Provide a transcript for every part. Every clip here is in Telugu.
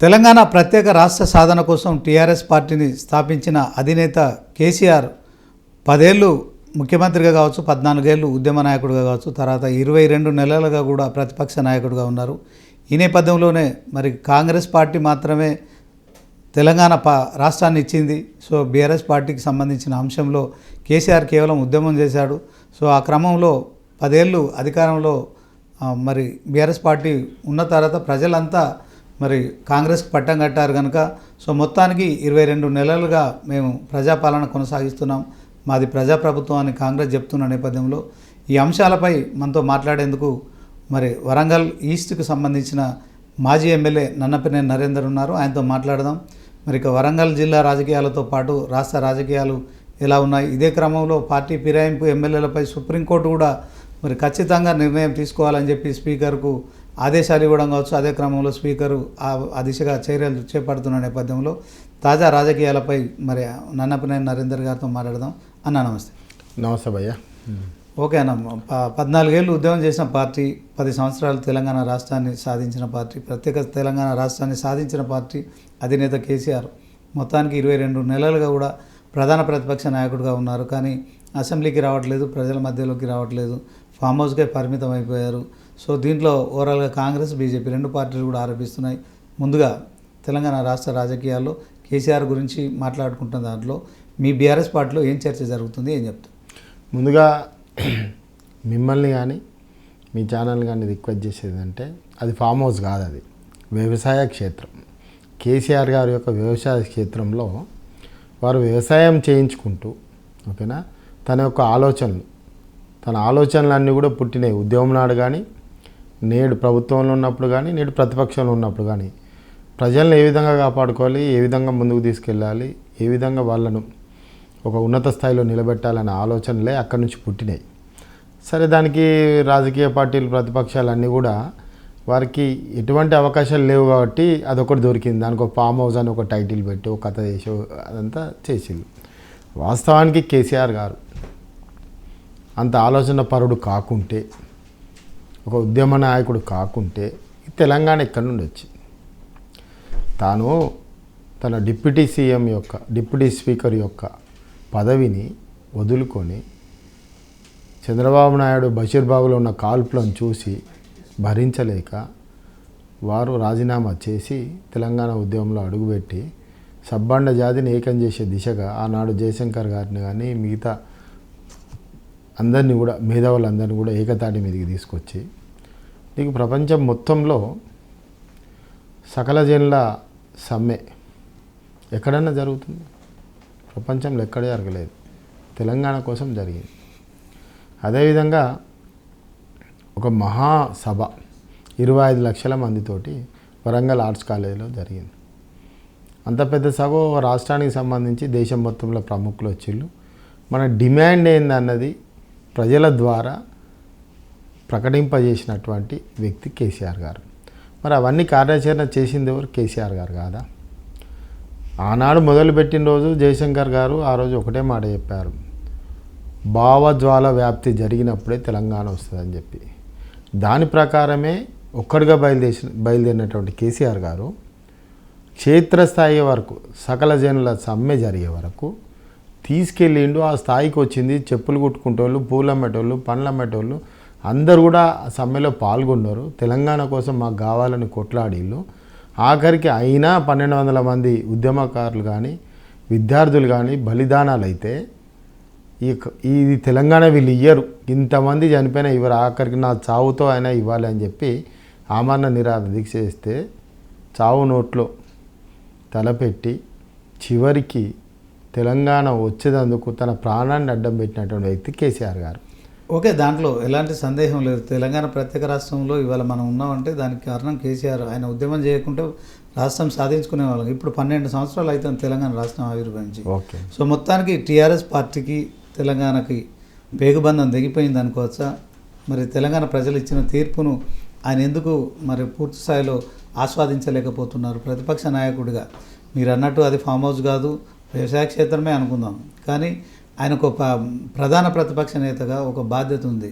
తెలంగాణ ప్రత్యేక రాష్ట్ర సాధన కోసం టీఆర్ఎస్ పార్టీని స్థాపించిన అధినేత కేసీఆర్ 10 ఏళ్ళు ముఖ్యమంత్రిగా కావచ్చు, 14 ఏళ్ళు ఉద్యమ నాయకుడిగా కావచ్చు, తర్వాత 22 నెలలుగా కూడా ప్రతిపక్ష నాయకుడిగా ఉన్నారు. ఈ నేపథ్యంలోనే మరి కాంగ్రెస్ పార్టీ మాత్రమే తెలంగాణ రాష్ట్రాన్ని ఇచ్చింది. సో బీఆర్ఎస్ పార్టీకి సంబంధించిన అంశంలో కేసీఆర్ కేవలం ఉద్యమం చేశాడు. సో ఆ క్రమంలో 10 ఏళ్ళు అధికారంలో మరి బీఆర్ఎస్ పార్టీ ఉన్న తర్వాత ప్రజలంతా మరి కాంగ్రెస్కి పట్టం కట్టారు కనుక సో మొత్తానికి 22 నెలలుగా మేము ప్రజాపాలన కొనసాగిస్తున్నాం, మాది ప్రజాప్రభుత్వం అని కాంగ్రెస్ చెప్తున్న నేపథ్యంలో ఈ అంశాలపై మనతో మాట్లాడేందుకు మరి వరంగల్ ఈస్ట్కి సంబంధించిన మాజీ ఎమ్మెల్యే నన్నపనేని నరేందర్ ఉన్నారు. ఆయనతో మాట్లాడదాం. మరి ఇక వరంగల్ జిల్లా రాజకీయాలతో పాటు రాష్ట్ర రాజకీయాలు ఎలా ఉన్నాయి, ఇదే క్రమంలో పార్టీ ఫిరాయింపు ఎమ్మెల్యేలపై సుప్రీంకోర్టు కూడా మరి ఖచ్చితంగా నిర్ణయం తీసుకోవాలని చెప్పి స్పీకర్కు ఆదేశాలు ఇవ్వడం కావచ్చు, అదే క్రమంలో స్పీకరు ఆ దిశగా చర్యలు చేపడుతున్న నేపథ్యంలో తాజా రాజకీయాలపై మరి నన్నపనేని నరేందర్ గారితో మాట్లాడదాం. అన్న నమస్తే. నమస్తే భయ్య. ఓకే అన్న, 14 ఏళ్ళు ఉద్యమం చేసిన పార్టీ, 10 సంవత్సరాలు తెలంగాణ రాష్ట్రాన్ని సాధించిన పార్టీ, ప్రత్యేక తెలంగాణ రాష్ట్రాన్ని సాధించిన పార్టీ అధినేత కేసీఆర్ మొత్తానికి 22 నెలలుగా కూడా ప్రధాన ప్రతిపక్ష నాయకుడిగా ఉన్నారు. కానీ అసెంబ్లీకి రావట్లేదు, ప్రజల మధ్యలోకి రావట్లేదు, ఫామ్ హౌస్కే పరిమితం అయిపోయారు. సో దీంట్లో ఓవరాల్గా కాంగ్రెస్, బీజేపీ 2 పార్టీలు కూడా ఆరోపిస్తున్నాయి. ముందుగా తెలంగాణ రాష్ట్ర రాజకీయాల్లో కేసీఆర్ గురించి మాట్లాడుకుంటున్న దాంట్లో మీ బీఆర్ఎస్ పార్టీలో ఏం చర్చ జరుగుతుంది, ఏం చెప్తారు? ముందుగా మిమ్మల్ని కానీ మీ ఛానల్ కానీ రిక్వెస్ట్ చేసేది అంటే అది ఫామ్ హౌస్ కాదు, అది వ్యవసాయ క్షేత్రం. కేసీఆర్ గారి యొక్క వ్యవసాయ క్షేత్రంలో వారు వ్యవసాయం చేయించుకుంటూ ఓకేనా తన యొక్క తన ఆలోచనలన్నీ కూడా పుట్టినాయి ఉద్యమం నాడు కానీ, నేడు ప్రభుత్వంలో ఉన్నప్పుడు కానీ, నేడు ప్రతిపక్షంలో ఉన్నప్పుడు కానీ ప్రజలను ఏ విధంగా కాపాడుకోవాలి, ఏ విధంగా ముందుకు తీసుకెళ్ళాలి, ఏ విధంగా వాళ్ళను ఒక ఉన్నత స్థాయిలో నిలబెట్టాలనే ఆలోచనలే అక్కడి నుంచి పుట్టినాయి. సరే, దానికి రాజకీయ పార్టీలు ప్రతిపక్షాలన్నీ కూడా వారికి ఎటువంటి అవకాశాలు లేవు కాబట్టి అదొకటి దొరికింది. దానికి ఒక ఫామ్ హౌస్ అని ఒక టైటిల్ పెట్టి ఒక కథ చేసి అదంతా చేసింది. వాస్తవానికి కేసీఆర్ గారు అంత ఆలోచన పరుడు కాకుంటే, ఒక ఉద్యమ నాయకుడు కాకుంటే తెలంగాణ ఎక్కడి నుండి వచ్చింది? తాను తన డిప్యూటీ సీఎం యొక్క డిప్యూటీ స్పీకర్ యొక్క పదవిని వదులుకొని చంద్రబాబు నాయుడు బషీర్బాగులో ఉన్న కాల్పులను చూసి భరించలేక వారు రాజీనామా చేసి తెలంగాణ ఉద్యమంలో అడుగుపెట్టి సబ్బండ జాతిని ఏకం చేసే దిశగా ఆనాడు జయశంకర్ గారిని కానీ మిగతా అందరినీ కూడా మేధావులందరినీ కూడా ఏకతాటి మీదకి తీసుకొచ్చి నీకు ప్రపంచం మొత్తంలో సకల జనుల సమ్మె ఎక్కడన్నా జరుగుతుంది? ప్రపంచంలో ఎక్కడ జరగలేదు, తెలంగాణ కోసం జరిగింది. అదేవిధంగా ఒక మహాసభ 25 లక్షల మందితోటి వరంగల్ ఆర్ట్స్ కాలేజీలో జరిగింది. అంత పెద్ద సభ రాష్ట్రానికి సంబంధించి దేశం మొత్తంలో ప్రముఖులు వచ్చిళ్ళు. మన డిమాండ్ ఏందన్నది ప్రజల ద్వారా ప్రకటింపజేసినటువంటి వ్యక్తి కేసీఆర్ గారు. మరి అవన్నీ కార్యాచరణ చేసింది ఎవరు? కేసీఆర్ గారు కాదా? ఆనాడు మొదలుపెట్టిన రోజు జయశంకర్ గారు ఆ రోజు ఒకటే మాట చెప్పారు, భావజ్వాల వ్యాప్తి జరిగినప్పుడే తెలంగాణ వస్తుందని చెప్పి. దాని ప్రకారమే ఒక్కడిగా బయలుదేరినటువంటి కేసీఆర్ గారు క్షేత్రస్థాయి వరకు సకల జనుల సమ్మె జరిగే వరకు తీసుకెళ్ళిండు. ఆ స్థాయికి వచ్చింది. చెప్పులు కుట్టుకుంటోళ్ళు, పూలు అమ్మేటోళ్ళు, పండ్లు అమ్మేటోళ్ళు అందరూ కూడా ఆ సమ్మెలో పాల్గొన్నారు. తెలంగాణ కోసం మాకు కావాలని కొట్లాడిళ్ళు. ఆఖరికి అయినా 1200 మంది ఉద్యమకారులు కానీ విద్యార్థులు కానీ బలిదానాలు అయితే ఇది తెలంగాణ వీళ్ళు ఇయ్యరు, ఇంతమంది చనిపోయినా ఇవ్వరు, ఆఖరికి నా చావుతో అయినా ఇవ్వాలి అని చెప్పి ఆమరణ నిరాహార దీక్ష చేస్తే చావు నోట్లో తలపెట్టి చివరికి తెలంగాణ వచ్చేందుకు తన ప్రాణాన్ని అడ్డం పెట్టినటువంటి వ్యక్తి కేసీఆర్ గారు. ఓకే, దాంట్లో ఎలాంటి సందేహం లేదు. తెలంగాణ ప్రత్యేక రాష్ట్రంలో ఇవాళ మనం ఉన్నామంటే దానికి కారణం కేసీఆర్. ఆయన ఉద్యమం చేయకుంటే రాష్ట్రం సాధించుకునే వాళ్ళం. ఇప్పుడు 12 సంవత్సరాలు అవుతుంది తెలంగాణ రాష్ట్రం ఆవిర్భవించి. ఓకే, సో మొత్తానికి టీఆర్ఎస్ పార్టీకి తెలంగాణకి పేగుబంధం తెగిపోయింది అనుకోవచ్చా? మరి తెలంగాణ ప్రజలు ఇచ్చిన తీర్పును ఆయన ఎందుకు మరి పూర్తి స్థాయిలో ఆస్వాదించలేకపోతున్నారు? ప్రతిపక్ష నాయకుడిగా మీరు అన్నట్టు అది ఫామ్ హౌస్ కాదు, వ్యవసాయ క్షేత్రమే అనుకుందాం. కానీ ఆయనకు ఒక ప్రధాన ప్రతిపక్ష నేతగా ఒక బాధ్యత ఉంది,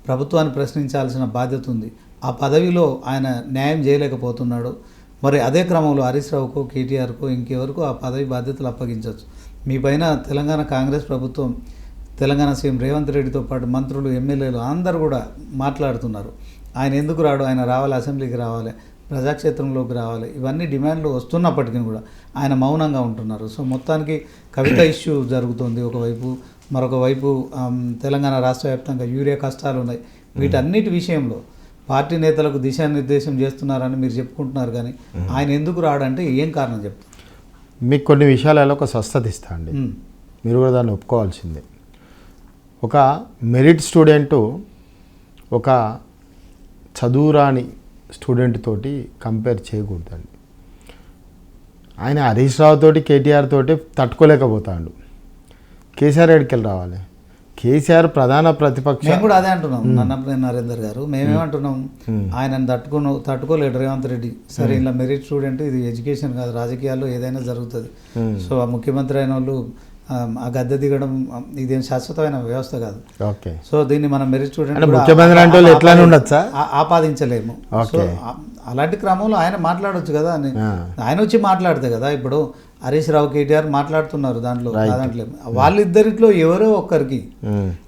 ప్రభుత్వాన్ని ప్రశ్నించాల్సిన బాధ్యత ఉంది. ఆ పదవిలో ఆయన న్యాయం చేయలేకపోతున్నాడు. మరి అదే క్రమంలో హరీష్ రావుకో కేటీఆర్కో ఇంకెవరికో ఆ పదవి బాధ్యతలు అప్పగించవచ్చు. మీ పైన తెలంగాణ కాంగ్రెస్ ప్రభుత్వం, తెలంగాణ సీఎం రేవంత్ రెడ్డితో పాటు మంత్రులు, ఎమ్మెల్యేలు అందరూ కూడా మాట్లాడుతున్నారు. ఆయన ఎందుకు రాడు, ఆయన రావాలి, అసెంబ్లీకి రావాలి, ప్రజాక్షేత్రంలోకి రావాలి, ఇవన్నీ డిమాండ్లు వస్తున్నప్పటికీ కూడా ఆయన మౌనంగా ఉంటున్నారు. సో మొత్తానికి కవిత ఇష్యూ జరుగుతుంది ఒకవైపు, మరొక వైపు తెలంగాణ రాష్ట్ర వ్యాప్తంగా యూరియా కష్టాలు ఉన్నాయి. వీటన్నిటి విషయంలో పార్టీ నేతలకు దిశానిర్దేశం చేస్తున్నారని మీరు చెప్పుకుంటున్నారు, కానీ ఆయన ఎందుకు రాడంటే ఏం కారణం చెప్తారు? మీకు కొన్ని విషయాలలో ఒక స్వస్థత ఇస్తా అండి, మీరు కూడా దాన్ని ఒప్పుకోవాల్సిందే. ఒక మెరిట్ స్టూడెంటు ఒక చదువురాని స్టూడెంట్ తోటి కంపేర్ చేయకూడదండి. ఆయన హరీష్ రావు తోటి, కేటీఆర్ తోటి తట్టుకోలేకపోతాడు. కేసీఆర్ ఎక్కడికి రావాలి? కేసీఆర్ ప్రధాన ప్రతిపక్షం. మేము కూడా అదే అంటున్నాం, నన్నపల్లి నరేందర్ గారు. మేమేమంటున్నాం, ఆయనను తట్టుకోలేడు రేవంత్ రెడ్డి. సరే, ఇలా మెరిట్ స్టూడెంట్, ఇది ఎడ్యుకేషన్ కాదు, రాజకీయాల్లో ఏదైనా జరుగుతుంది. సో ఆ ముఖ్యమంత్రి అయిన వాళ్ళు ఆ గద్దె దిగడం ఇదేం శాశ్వతమైన వ్యవస్థ కాదు. ఓకే. సో దీన్ని మనం మెరిట్ స్టూడెంట్ ముఖ్యమంత్రి అంటే ఎట్లా ఉండొచ్చా ఆపాదించలేము. సో అలాంటి క్రమంలో ఆయన మాట్లాడొచ్చు కదా అని, ఆయన వచ్చి మాట్లాడితే కదా. ఇప్పుడు హరీష్ రావు, కేటీఆర్ మాట్లాడుతున్నారు, దాంట్లో వాళ్ళిద్దరిలో ఎవరో ఒక్కరికి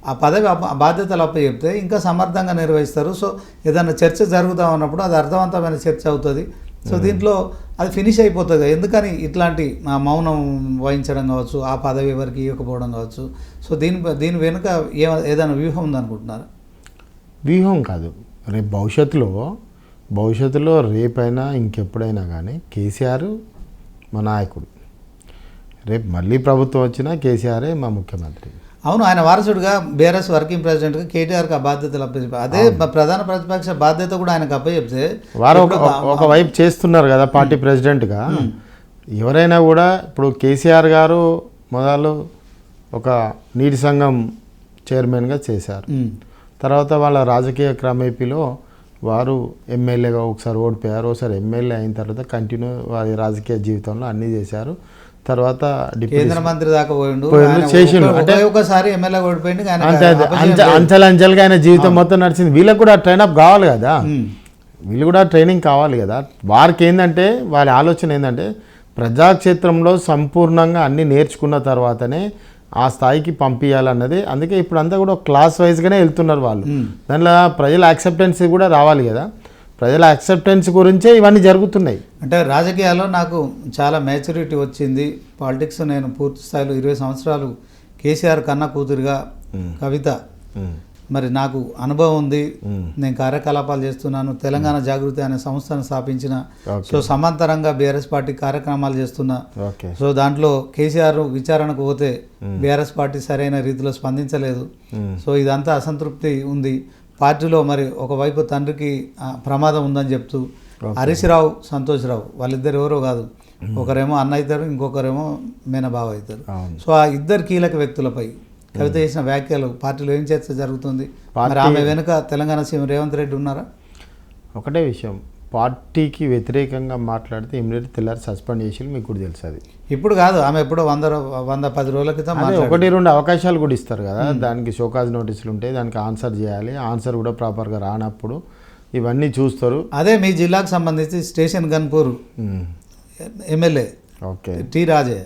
ఆ పదవి బాధ్యతలు అప్పచెప్తే ఇంకా సమర్థంగా నిర్వహిస్తారు. సో ఏదైనా చర్చ జరుగుతా ఉన్నప్పుడు అది అర్థవంతమైన చర్చ అవుతుంది. సో దీంట్లో అది ఫినిష్ అయిపోతుంది. ఎందుకని ఇట్లాంటి మౌనం వహించడం కావచ్చు, ఆ పదవి ఎవరికి ఇవ్వకపోవడం కావచ్చు. సో దీని వెనుక ఏదైనా వ్యూహం ఉందనుకుంటున్నారా? వ్యూహం కాదు, రేపు భవిష్యత్తులో రేపైనా ఇంకెప్పుడైనా కానీ కేసీఆర్ మా నాయకుడు. రేపు మళ్ళీ ప్రభుత్వం వచ్చినా కేసీఆరే మా ముఖ్యమంత్రి. అవును, ఆయన వారసుడిగా బీఆర్ఎస్ వర్కింగ్ ప్రెసిడెంట్గా కేటీఆర్కి ఆ బాధ్యతలు అప్పచెప్పారు. అదే ప్రధాన ప్రతిపక్ష బాధ్యత కూడా ఆయనకు అప్పచెప్తే వారు ఒకవైపు చేస్తున్నారు కదా పార్టీ ప్రెసిడెంట్గా. ఎవరైనా కూడా ఇప్పుడు కేసీఆర్ గారు మొదలు ఒక నీటి సంఘం చైర్మన్గా చేశారు. తర్వాత వాళ్ళ రాజకీయ క్రమేపీలో వారు ఎమ్మెల్యేగా ఒకసారి ఓడిపోయారు, ఒకసారి ఎమ్మెల్యే అయిన తర్వాత కంటిన్యూ వారి రాజకీయ జీవితంలో అన్నీ చేశారు. తర్వాత కేంద్ర మంత్రి దాకా చేసిండు. అంటే ఒకసారి ఎమ్మెల్యే ఓడిపోయింది, అంచెలంచెలుగా ఆయన జీవితం మొత్తం నడిచింది. వీళ్ళకి కూడా ట్రైన్ అప్ కావాలి కదా, వీళ్ళు కూడా ట్రైనింగ్ కావాలి కదా. వారికి ఏంటంటే వారి ఆలోచన ఏంటంటే ప్రజాక్షేత్రంలో సంపూర్ణంగా అన్నీ నేర్చుకున్న తర్వాతనే ఆ స్థాయికి పంపించాలన్నది. అందుకే ఇప్పుడు అంతా కూడా క్లాస్ వైజ్గానే వెళ్తున్నారు వాళ్ళు. దాంట్లో ప్రజల యాక్సెప్టెన్స్ కూడా రావాలి కదా, ప్రజల యాక్సెప్టెన్స్ గురించే ఇవన్నీ జరుగుతున్నాయి. అంటే రాజకీయాల్లో నాకు చాలా మ్యాచ్యూరిటీ వచ్చింది, పాలిటిక్స్ నేను పూర్తి స్థాయిలో 20 సంవత్సరాలు కేసీఆర్ కన్నా కూతురుగా కవిత, మరి నాకు అనుభవం ఉంది, నేను కార్యకలాపాలు చేస్తున్నాను, తెలంగాణ జాగృతి అనే సంస్థను స్థాపించిన. సో సమాంతరంగా బీఆర్ఎస్ పార్టీ కార్యక్రమాలు చేస్తున్నా. సో దాంట్లో కేసీఆర్ విచారణకు పోతే బీఆర్ఎస్ పార్టీ సరైన రీతిలో స్పందించలేదు. సో ఇదంతా అసంతృప్తి ఉంది పార్టీలో. మరి ఒకవైపు తండ్రికి ప్రమాదం ఉందని చెప్తూ హరీష్ రావు, సంతోష్ రావు వాళ్ళిద్దరు ఎవరో కాదు, ఒకరేమో అన్న అవుతారు, ఇంకొకరేమో మేనబావ అవుతారు. సో ఆ ఇద్దరు కీలక వ్యక్తులపై కవిత చేసిన వ్యాఖ్యలు పార్టీలో ఏం చర్చ జరుగుతుంది? మరి ఆమె వెనుక తెలంగాణ సీఎం రేవంత్ రెడ్డి ఉన్నారా? ఒకటే విషయం, పార్టీకి వ్యతిరేకంగా మాట్లాడితే ఇమ్మీడియట్ తెల్లారి సస్పెండ్ చేసి మీకు కూడా తెలుసు. అది ఇప్పుడు కాదు, ఆమె ఎప్పుడో 110 రోజుల క్రితం 1-2 అవకాశాలు కూడా ఇస్తారు కదా, దానికి షోకాజ్ నోటీసులు ఉంటాయి, దానికి ఆన్సర్ చేయాలి. ఆన్సర్ కూడా ప్రాపర్గా రానప్పుడు ఇవన్నీ చూస్తారు. అదే మీ జిల్లాకు సంబంధించి station Ghanpur MLA T Rajaiah,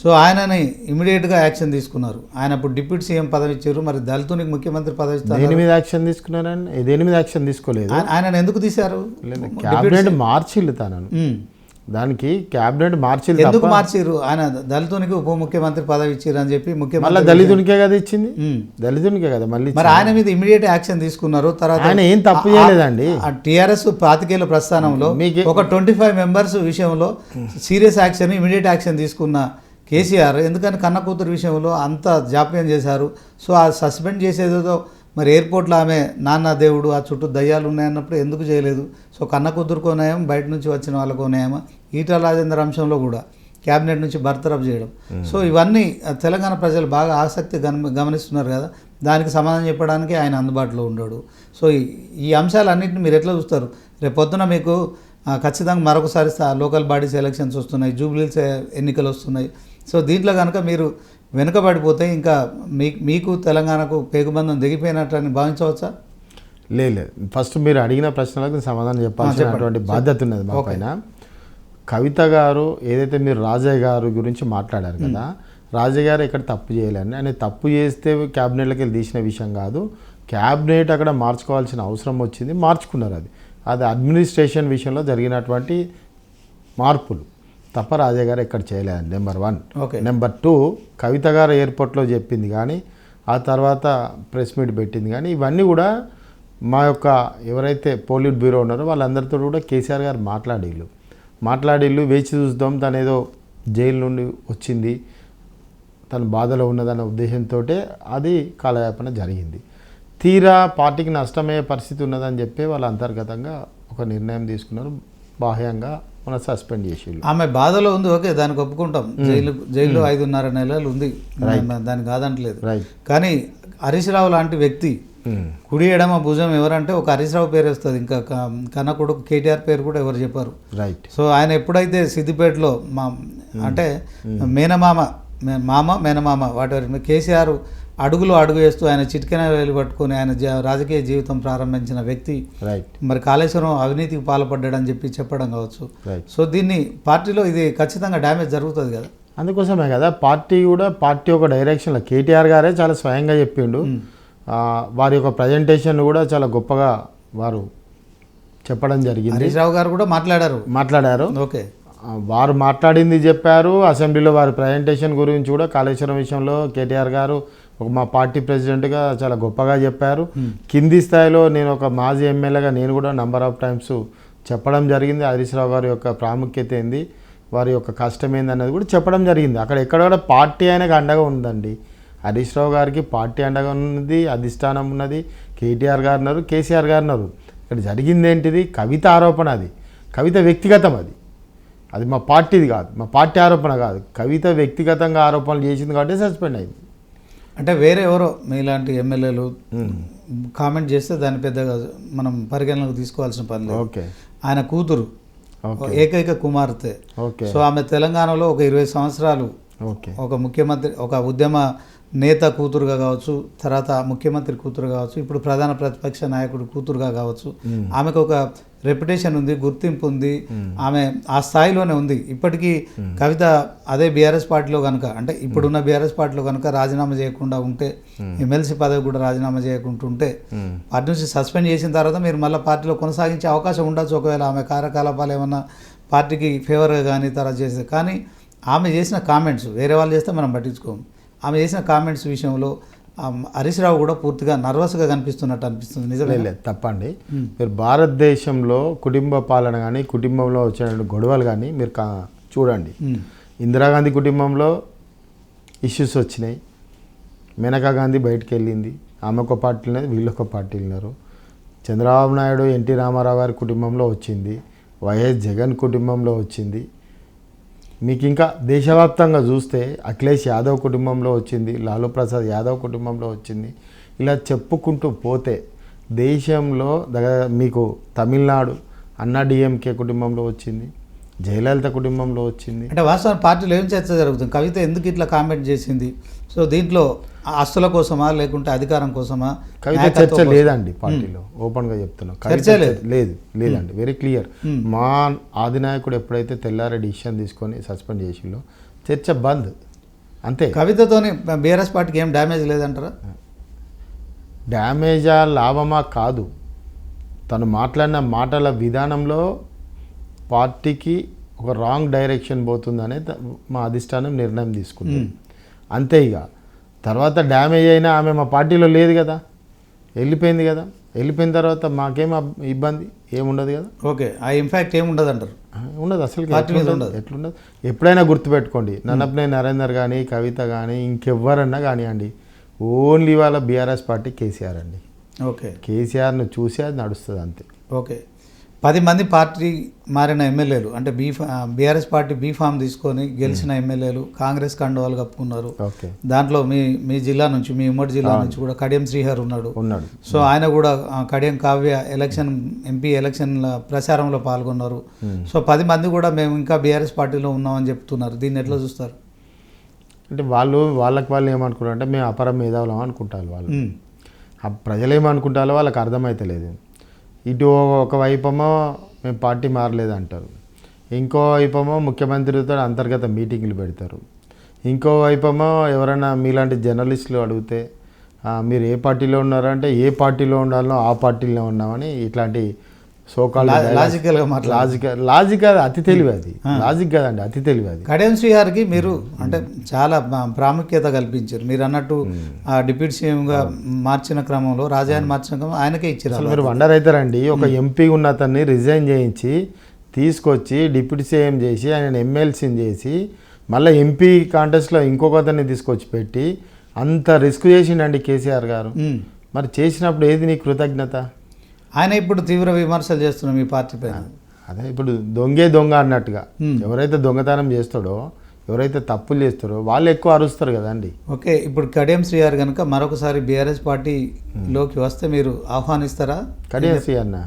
so ఆయనని ఇమీడియట్గా యాక్షన్ తీసుకున్నారు. ఆయన అప్పుడు డిప్యూటీ సీఎం పదవి ఇచ్చారు, మరి దళితునికి ముఖ్యమంత్రి పదవి ఇస్తారు. దేని మీద యాక్షన్ తీసుకున్నారని? దేని మీద యాక్షన్ తీసుకోలేదు. ఆయనను ఎందుకు తీశారు? క్యాబినెట్ మార్చిల్లు తనను, దానికి క్యాబినెట్ మార్చిల్లు. ఎందుకు మార్చిరు? ఆయన దళితునికి ఉప ముఖ్యమంత్రి పదవి ఇచ్చారు అని చెప్పి ముఖ్యమంత్రి దళితునికే కదా ఇచ్చింది, దళితునికే కదా మళ్ళీ. మరి ఆయన మీద ఇమీడియట్ యాక్షన్ తీసుకున్నారు. తర్వాత ఆయన ఏం తప్పు చేయలేదండి. టీఆర్ఎస్ 25 ఏళ్ల ప్రస్థానంలో ఒక 25 మెంబర్స్ విషయంలో సీరియస్ యాక్షన్, ఇమీడియట్ యాక్షన్ తీసుకున్న కేసీఆర్ ఎందుకని కన్న కూతురు విషయంలో అంత జాప్యం చేశారు? సో ఆ సస్పెండ్ చేసేదో మరి ఎయిర్పోర్ట్లో ఆమె నాన్న దేవుడు, ఆ చుట్టూ దయ్యాలు ఉన్నాయన్నప్పుడు ఎందుకు చేయలేదు? సో కన్న కూతురుకోనేమో, బయట నుంచి వచ్చిన వాళ్ళకోనేమో, ఈటల రాజేందర్ అంశంలో కూడా క్యాబినెట్ నుంచి బర్తరఫ్ చేయడం. సో ఇవన్నీ తెలంగాణ ప్రజలు బాగా ఆసక్తి గమనిస్తున్నారు కదా, దానికి సమాధానం చెప్పడానికి ఆయన అందుబాటులో ఉన్నాడు. సో ఈ అంశాలన్నింటినీ మీరు ఎట్లా చూస్తారు? రేపు పొద్దున మీకు ఖచ్చితంగా మరొకసారి లోకల్ బాడీస్ ఎలక్షన్స్ వస్తున్నాయి, జూబ్లీస్ ఎన్నికలు వస్తున్నాయి. సో దీంట్లో కనుక మీరు వెనుకబడిపోతే ఇంకా మీకు తెలంగాణకు పేగుబంధం దిగిపోయినట్లని భావించవచ్చా? లేదు, ఫస్ట్ మీరు అడిగిన ప్రశ్నలకు సమాధానం చెప్పాల్సినటువంటి బాధ్యత ఉన్నది మా పైన. కవిత గారు ఏదైతే మీరు రాజయ్య గారు గురించి మాట్లాడారు కదా, రాజయ్య గారు ఎక్కడ తప్పు చేయలేని, ఆయన తప్పు చేస్తే క్యాబినెట్లోకి వెళ్ళి తీసిన విషయం కాదు, క్యాబినెట్ అక్కడ మార్చుకోవాల్సిన అవసరం వచ్చింది, మార్చుకున్నారు. అది అడ్మినిస్ట్రేషన్ విషయంలో జరిగినటువంటి మార్పులు తప్ప రాజయ్య గారు ఎక్కడ చేయలేదండి. నెంబర్ 1. నెంబర్ 2, కవిత గారు ఎయిర్పోర్ట్లో చెప్పింది కానీ ఆ తర్వాత ప్రెస్ మీట్ పెట్టింది కానీ ఇవన్నీ కూడా మా యొక్క ఎవరైతే పోలిట్ బ్యూరో ఉన్నారో వాళ్ళందరితో కూడా కేసీఆర్ గారు మాట్లాడిల్లు వేచి చూద్దాం, తను ఏదో జైలు నుండి వచ్చింది, తను బాధలో ఉన్నదన్న ఉద్దేశంతో అది కాలయాపన జరిగింది. తీరా పార్టీకి నష్టమయ్యే పరిస్థితి ఉన్నదని చెప్పి వాళ్ళు అంతర్గతంగా ఒక నిర్ణయం తీసుకున్నారు, బాహ్యంగా మన సస్పెండ్ చేసి. ఆమె బాధలో ఉంది, ఓకే, దానికి ఒప్పుకుంటాం. జైల్లో 5.5 నెలలు ఉంది, దానికి కాదంటలేదు. కానీ హరీష్ రావు లాంటి వ్యక్తి కుడి ఎడమ భుజం ఎవరంటే ఒక హరీష్ రావు పేరు వస్తుంది, ఇంకా కన్న కొడుకు కేటీఆర్ పేరు కూడా ఎవరు చెప్పారు. సో ఆయన ఎప్పుడైతే సిద్దిపేటలో అంటే మేనమామ వాటి కేసీఆర్ అడుగు వేస్తూ ఆయన చిటికెన వేలు పట్టుకొని ఆయన రాజకీయ జీవితం ప్రారంభించిన వ్యక్తి మరి కాళేశ్వరం అవినీతికి పాల్పడ్డాడని చెప్పడం కావచ్చు. సో దీన్ని పార్టీలో ఇది ఖచ్చితంగా డ్యామేజ్ జరుగుతుంది కదా. అందుకోసమే కదా పార్టీ ఒక డైరెక్షన్లో కేటీఆర్ గారే చాలా స్వయంగా చెప్పిండు. వారి యొక్క ప్రజెంటేషన్ కూడా చాలా గొప్పగా వారు చెప్పడం జరిగింది. హరీష్ రావు గారు కూడా మాట్లాడారు. ఓకే, వారు మాట్లాడింది చెప్పారు. అసెంబ్లీలో వారి ప్రజెంటేషన్ గురించి కూడా కాళేశ్వరం విషయంలో కేటీఆర్ గారు మా పార్టీ ప్రెసిడెంట్గా చాలా గొప్పగా చెప్పారు. కింది స్థాయిలో నేను ఒక మాజీ ఎమ్మెల్యేగా నేను కూడా నంబర్ ఆఫ్ టైమ్స్ చెప్పడం జరిగింది. హరీష్ రావు గారి యొక్క ప్రాముఖ్యత ఏంది, వారి యొక్క కష్టం ఏంది అన్నది కూడా చెప్పడం జరిగింది. అక్కడ ఎక్కడ కూడా పార్టీ ఆయనకు అండగా ఉందండి. హరీష్ రావు గారికి పార్టీ అండగా ఉన్నది, అధిష్టానం ఉన్నది, కేటీఆర్ గారు ఉన్నారు, కేసీఆర్ గారు ఉన్నారు. ఇక్కడ జరిగింది ఏంటిది, కవిత ఆరోపణ. అది కవిత వ్యక్తిగతం, అది మా పార్టీది కాదు, మా పార్టీ ఆరోపణ కాదు. కవిత వ్యక్తిగతంగా ఆరోపణలు చేసింది కాబట్టి సస్పెండ్ అయింది. అంటే వేరే ఎవరో మీలాంటి ఎమ్మెల్యేలు కామెంట్ చేస్తే దాన్ని పెద్దగా మనం పరిగణనకు తీసుకోవాల్సిన పని లేదు. ఓకే, ఆయన కూతురు ఏకైక కుమార్తె. సో ఆమె తెలంగాణలో ఒక 20 సంవత్సరాలు ఒక ముఖ్యమంత్రి, ఒక ఉద్యమ నేత కూతురుగా కావచ్చు, తర్వాత ముఖ్యమంత్రి కూతురు కావచ్చు, ఇప్పుడు ప్రధాన ప్రతిపక్ష నాయకుడు కూతురుగా కావచ్చు, ఆమెకు ఒక రెప్యుటేషన్ ఉంది, గుర్తింపు ఉంది, ఆమె ఆ స్థాయిలోనే ఉంది. ఇప్పటికీ కవిత అదే బీఆర్ఎస్ పార్టీలో కనుక, అంటే ఇప్పుడున్న బీఆర్ఎస్ పార్టీలో కనుక రాజీనామా చేయకుండా ఉంటే, ఎమ్మెల్సీ పదవి కూడా రాజీనామా చేయకుండా ఉంటే, పార్టీ నుంచి సస్పెండ్ చేసిన తర్వాత మీరు మళ్ళీ పార్టీలో కొనసాగించే అవకాశం ఉండొచ్చు, ఒకవేళ ఆమె కార్యకలాపాలు ఏమన్నా పార్టీకి ఫేవర్గా కానీ తర్వాత చేస్తే. కానీ ఆమె చేసిన కామెంట్స్ వేరే వాళ్ళు చేస్తే మనం పట్టించుకోము. ఆమె చేసిన కామెంట్స్ విషయంలో హరీష్ రావు కూడా పూర్తిగా నర్వస్గా కనిపిస్తున్నట్టు అనిపిస్తుంది. నిజమే లేదు, తప్పండి. మీరు భారతదేశంలో కుటుంబ పాలన కానీ కుటుంబంలో వచ్చిన గొడవలు కానీ మీరు చూడండి. ఇందిరాగాంధీ కుటుంబంలో ఇష్యూస్ వచ్చినాయి, మేనకా గాంధీ బయటకు వెళ్ళింది, ఆమె ఒక పార్టీ ఉన్నది, వీళ్ళు ఒక పార్టీ ఉన్నారు. చంద్రబాబు నాయుడు ఎన్టీ రామారావు గారి కుటుంబంలో వచ్చింది, వైఎస్ జగన్ కుటుంబంలో వచ్చింది. మీకు ఇంకా దేశవ్యాప్తంగా చూస్తే అఖిలేష్ యాదవ్ కుటుంబంలో వచ్చింది, లాలూ ప్రసాద్ యాదవ్ కుటుంబంలో వచ్చింది. ఇలా చెప్పుకుంటూ పోతే దేశంలో మీకు తమిళనాడు అన్నా డిఎంకే కుటుంబంలో వచ్చింది, జయలలిత కుటుంబంలో వచ్చింది. అంటే వాస్తవం పార్టీలో ఏం చర్చ జరుగుతుంది, కవిత ఎందుకు ఇట్లా కామెంట్ చేసింది, సో దీంట్లో ఆస్తుల కోసమా లేకుంటే అధికారం కోసమా? కవిత చర్చ లేదండి పార్టీలో, ఓపెన్గా చెప్తున్నాం. లేదండి, వెరీ క్లియర్. మా ఆదినాయకుడు ఎప్పుడైతే తెల్లారి డిసిషన్ తీసుకొని సస్పెండ్ చేసిందో చర్చ బంద్, అంతే. కవితతోని బీఆర్ఎస్ పార్టీకి ఏం డ్యామేజ్ లేదంటారా? డ్యామేజా లాభమా కాదు, తను మాట్లాడిన మాటల విధానంలో పార్టీకి ఒక రాంగ్ డైరెక్షన్ పోతుందనే మా అధిష్టానం నిర్ణయం తీసుకుంది, అంతే. ఇక తర్వాత డ్యామేజ్ అయినా ఆమె మా పార్టీలో లేదు కదా, వెళ్ళిపోయింది కదా. వెళ్ళిపోయిన తర్వాత మాకేం ఇబ్బంది ఏముండదు కదా. ఓకే, ఆ ఇంపాక్ట్ ఏముండదు అంటారు? ఉండదు అసలు. ఎట్లుండదు, ఎప్పుడైనా గుర్తుపెట్టుకోండి, నన్నపనే నరేందర్ కానీ కవిత కానీ ఇంకెవ్వరన్నా కానివ్వండి, ఓన్లీ వాళ్ళ బీఆర్ఎస్ పార్టీ కేసీఆర్ అండి. ఓకే, కేసీఆర్ను చూసి అది నడుస్తుంది, అంతే. ఓకే, 10 మంది పార్టీ మారిన ఎమ్మెల్యేలు, అంటే బీఆర్ఎస్ పార్టీ బీఫామ్ తీసుకొని గెలిచిన ఎమ్మెల్యేలు కాంగ్రెస్ కండువాలు కప్పుకున్నారు. దాంట్లో మీ జిల్లా నుంచి, మీ ఉమ్మడి జిల్లా నుంచి కూడా కడియం శ్రీహర్ ఉన్నాడు. సో ఆయన కూడా కడియం కావ్య ఎంపీ ఎలక్షన్ల ప్రచారంలో పాల్గొన్నారు. సో 10 మంది కూడా మేము ఇంకా బీఆర్ఎస్ పార్టీలో ఉన్నామని చెప్తున్నారు. దీన్ని ఎట్లా చూస్తారు? అంటే వాళ్ళకి ఏమనుకుంటారు అంటే మేము అపర మేధావులం అనుకుంటారు వాళ్ళు. ప్రజలు ఏమనుకుంటారో వాళ్ళకి అర్థమైతలేదు. ఇటు ఒకవైపేమో మేము పార్టీ మారలేదు అంటారు, ఇంకో వైపేమో ముఖ్యమంత్రితో అంతర్గత మీటింగ్లు పెడతారు. ఇంకో వైపేమో ఎవరైనా మీలాంటి జర్నలిస్టులు అడిగితే మీరు ఏ పార్టీలో ఉన్నారంటే ఏ పార్టీలో ఉండాలో ఆ పార్టీలో ఉన్నామని ఇట్లాంటి సోకాల్ లాజిక్ కాదు, అతి తెలివి అది. లాజిక్ కాదండి, అతి తెలివి అది. కడియం శ్రీహారికి మీరు అంటే చాలా ప్రాముఖ్యత కల్పించారు. మీరు అన్నట్టు ఆ డిప్యూటీ సీఎంగా మార్చిన క్రమంలో, రాజాని మార్చిన క్రమంలో ఆయనకే ఇచ్చారు. అసలు మీరు వండర్ అవుతారండి. ఒక ఎంపీ ఉన్న అతన్ని రిజైన్ చేయించి తీసుకొచ్చి డిప్యూటీ సీఎం చేసి ఆయన ఎమ్మెల్సీని చేసి మళ్ళీ ఎంపీ కాంటెస్ట్లో ఇంకొక అతన్ని తీసుకొచ్చి పెట్టి అంత రిస్క్ చేసిండండి కేసీఆర్ గారు. మరి చేసినప్పుడు ఏది నీ కృతజ్ఞత? ఆయన ఇప్పుడు తీవ్ర విమర్శలు చేస్తున్నాం మీ పార్టీ పైన. అదే ఇప్పుడు దొంగ అన్నట్టుగా ఎవరైతే దొంగతనం చేస్తాడో, ఎవరైతే తప్పులు చేస్తారో వాళ్ళు ఎక్కువ అరుస్తారు కదండి. ఓకే, ఇప్పుడు కడియం శ్రీహార్ కనుక మరొకసారి బీఆర్ఎస్ పార్టీలోకి వస్తే మీరు ఆహ్వానిస్తారా? కడియం శ్రీహార్న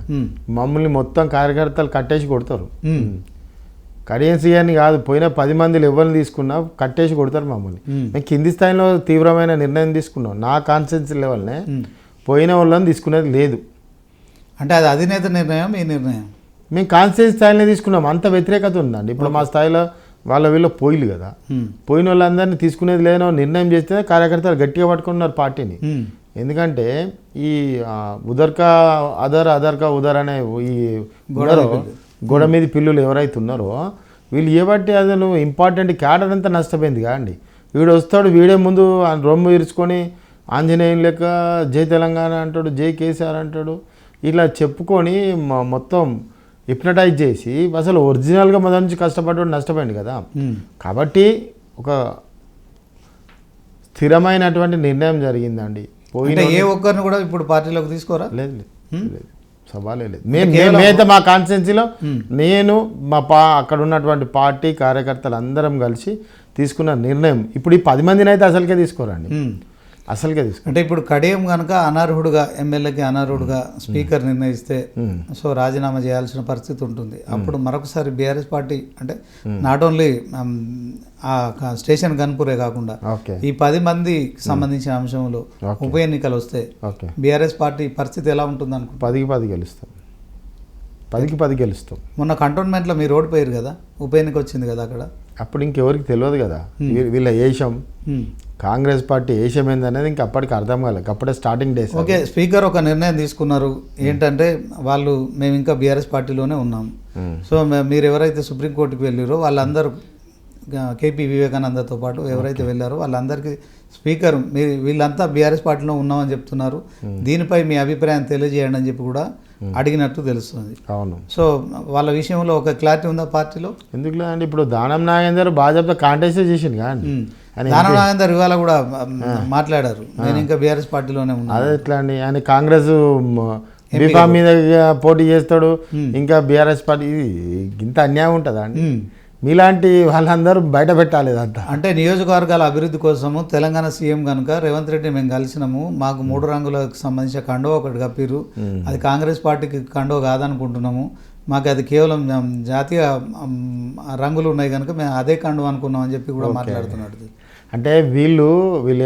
మమ్మల్ని మొత్తం కార్యకర్తలు కట్టేసి కొడతారు. కడియం శ్రీహార్ని కాదు, పోయిన 10 మందిలో ఎవరిని తీసుకున్నా కట్టేసి కొడతారు మమ్మల్ని. మేము కింది స్థాయిలో తీవ్రమైన నిర్ణయం తీసుకున్నాం. నా కాన్స్టిట్యూన్సీ లెవెల్నే పోయిన వాళ్ళని తీసుకునేది లేదు. అంటే అది అధినేత నిర్ణయం, మీ నిర్ణయం? మేము కాన్స్టిట్యూన్సీ స్థాయిలో తీసుకున్నాం. అంత వ్యతిరేకత ఉందండి. ఇప్పుడు మా స్థాయిలో వీళ్ళు పోయిలు కదా, పోయిన వాళ్ళందరినీ తీసుకునేది లేనో నిర్ణయం చేస్తే కార్యకర్తలు గట్టిగా పట్టుకున్నారు పార్టీని. ఎందుకంటే ఈ ఉదర్కా ఉదర్ అనే ఈ గోడ మీద పిల్లులు ఎవరైతే ఉన్నారో వీళ్ళు ఏబట్టి అసలు ఇంపార్టెంట్ క్యాడర్ అంతా నష్టపోయింది కాదండి. వీడు వస్తాడు, వీడే ముందు రొమ్ము ఇరుచుకొని ఆంజనేయుని లెక్క జై తెలంగాణ అంటాడు, జై కేసీఆర్ అంటాడు, ఇలా చెప్పుకొని మొత్తం హిప్నటైజ్ చేసి అసలు ఒరిజినల్గా మొదటి నుంచి కష్టపడ్డాడు నష్టపోయింది కదా. కాబట్టి ఒక స్థిరమైనటువంటి నిర్ణయం జరిగిందండి. పోయిన ఏ ఒక్కరిని కూడా ఇప్పుడు పార్టీలోకి తీసుకోరా? లేదు, సవాలే లేదు. మేమైతే మా కాన్స్టిట్యున్సీలో నేను అక్కడ ఉన్నటువంటి పార్టీ కార్యకర్తలు అందరం కలిసి తీసుకున్న నిర్ణయం. ఇప్పుడు ఈ 10 మందిని అయితే అసలుకే తీసుకోరండి, అసలుకే తీసుకో. అంటే ఇప్పుడు కడియం కనుక అనర్హుడుగా, ఎమ్మెల్యేకి అనర్హుడుగా స్పీకర్ నిర్ణయిస్తే సో రాజీనామా చేయాల్సిన పరిస్థితి ఉంటుంది. అప్పుడు మరొకసారి బీఆర్ఎస్ పార్టీ అంటే నాట్ ఓన్లీ ఆ స్టేషన్ గన్పూరే కాకుండా ఈ 10 మందికి సంబంధించిన అంశంలో ఉప ఎన్నికలు వస్తే బీఆర్ఎస్ పార్టీ పరిస్థితి ఎలా ఉంటుంది అనుకో? 10కి 10 గెలుస్తాం, 10కి 10 గెలుస్తాం. మొన్న కంటోన్మెంట్లో మీరు ఓడిపోయారు కదా, ఉప ఎన్నిక వచ్చింది కదా అక్కడ. అప్పుడు ఇంకెవరికి తెలియదు కదా వీళ్ళ ఏషం, కాంగ్రెస్ పార్టీ ఏషం ఏందనేది ఇంకా అప్పటికి అర్థం కాలేదు. అప్పుడే స్టార్టింగ్ డేస్. ఓకే, స్పీకర్ ఒక నిర్ణయం తీసుకున్నారు ఏంటంటే మేము ఇంకా బీఆర్ఎస్ పార్టీలోనే ఉన్నాం. సో మీరు ఎవరైతే సుప్రీంకోర్టుకి వెళ్ళారో వాళ్ళందరూ కేపీ వివేకానందతో పాటు ఎవరైతే వెళ్ళారో వాళ్ళందరికీ స్పీకర్ వీళ్ళంతా బీఆర్ఎస్ పార్టీలో ఉన్నామని చెప్తున్నారు, దీనిపై మీ అభిప్రాయం తెలియజేయండి అని చెప్పి కూడా అడిగినట్టు తెలుస్తుంది. అవును. సో వాళ్ళ విషయంలో ఒక క్లారిటీ ఉందా పార్టీలో? ఎందుకు లేదండి, ఇప్పుడు దానం నాగేందర్ భాజపా కాంటెస్ట్ చేసింది కానీ దానం నాగేందర్ ఇవాళ కూడా మాట్లాడారు, నేను ఇంకా బీఆర్ఎస్ పార్టీలోనే ఉన్నాను. అదే ఎట్లా అండి, ఆయన కాంగ్రెస్ బీఫామ్ మీద పోటీ చేస్తాడు, ఇంకా బీఆర్ఎస్ పార్టీ, ఇంత అన్యాయం ఉంటుందా అండి? మీలాంటి వాళ్ళందరూ బయట పెట్టాలి అంతా. అంటే నియోజకవర్గాల అభివృద్ధి కోసము తెలంగాణ సీఎం కనుక రేవంత్ రెడ్డి మేము కలిసినాము, మాకు 3 రంగులకు సంబంధించిన కండో ఒకటి కప్పిరు, అది కాంగ్రెస్ పార్టీకి కండో కాదనుకుంటున్నాము, మాకు అది కేవలం జాతీయ రంగులు ఉన్నాయి కనుక మేము అదే కండు అనుకున్నాం అని చెప్పి కూడా మాట్లాడుతున్నాడు. అంటే వీళ్ళు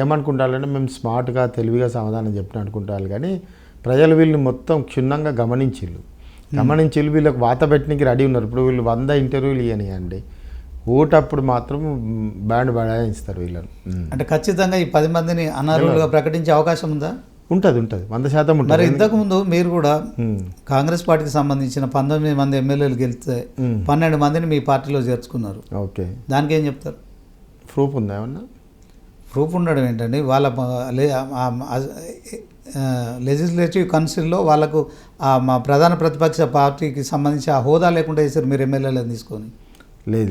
ఏమనుకుంటారంటే మేము స్మార్ట్గా తెలివిగా సమాధానం చెప్పిన అనుకుంటారు, కానీ ప్రజలు వీళ్ళని మొత్తం క్షుణ్ణంగా గమనించి వీళ్ళకి వాత పెట్టడానికి రెడీ ఉన్నారు. ఇప్పుడు వీళ్ళు 100 ఇంటర్వ్యూలు ఇవ్వనియండి, ఓటప్పుడు మాత్రం బ్యాండ్ బడాయిస్తారు వీళ్ళని. అంటే ఖచ్చితంగా ఈ 10 మందిని అనర్హులుగా ప్రకటించే అవకాశం ఉందా? ఉంటుంది, 100% ఉంటుంది. మరి ఇంతకుముందు మీరు కూడా కాంగ్రెస్ పార్టీకి సంబంధించిన 19 మంది ఎమ్మెల్యేలు గెలిస్తే 12 మందిని మీ పార్టీలో చేర్చుకున్నారు. ఓకే, దానికి ఏం చెప్తారు? ప్రూఫ్ ఉందా ఏమన్నా? ప్రూఫ్ ఉండడం ఏంటండి, వాళ్ళ లెజిస్లేటివ్ కౌన్సిల్లో వాళ్ళకు మా ప్రధాన ప్రతిపక్ష పార్టీకి సంబంధించి ఆ హోదా లేకుండా చేశారు మీరు ఎమ్మెల్యేలను తీసుకొని.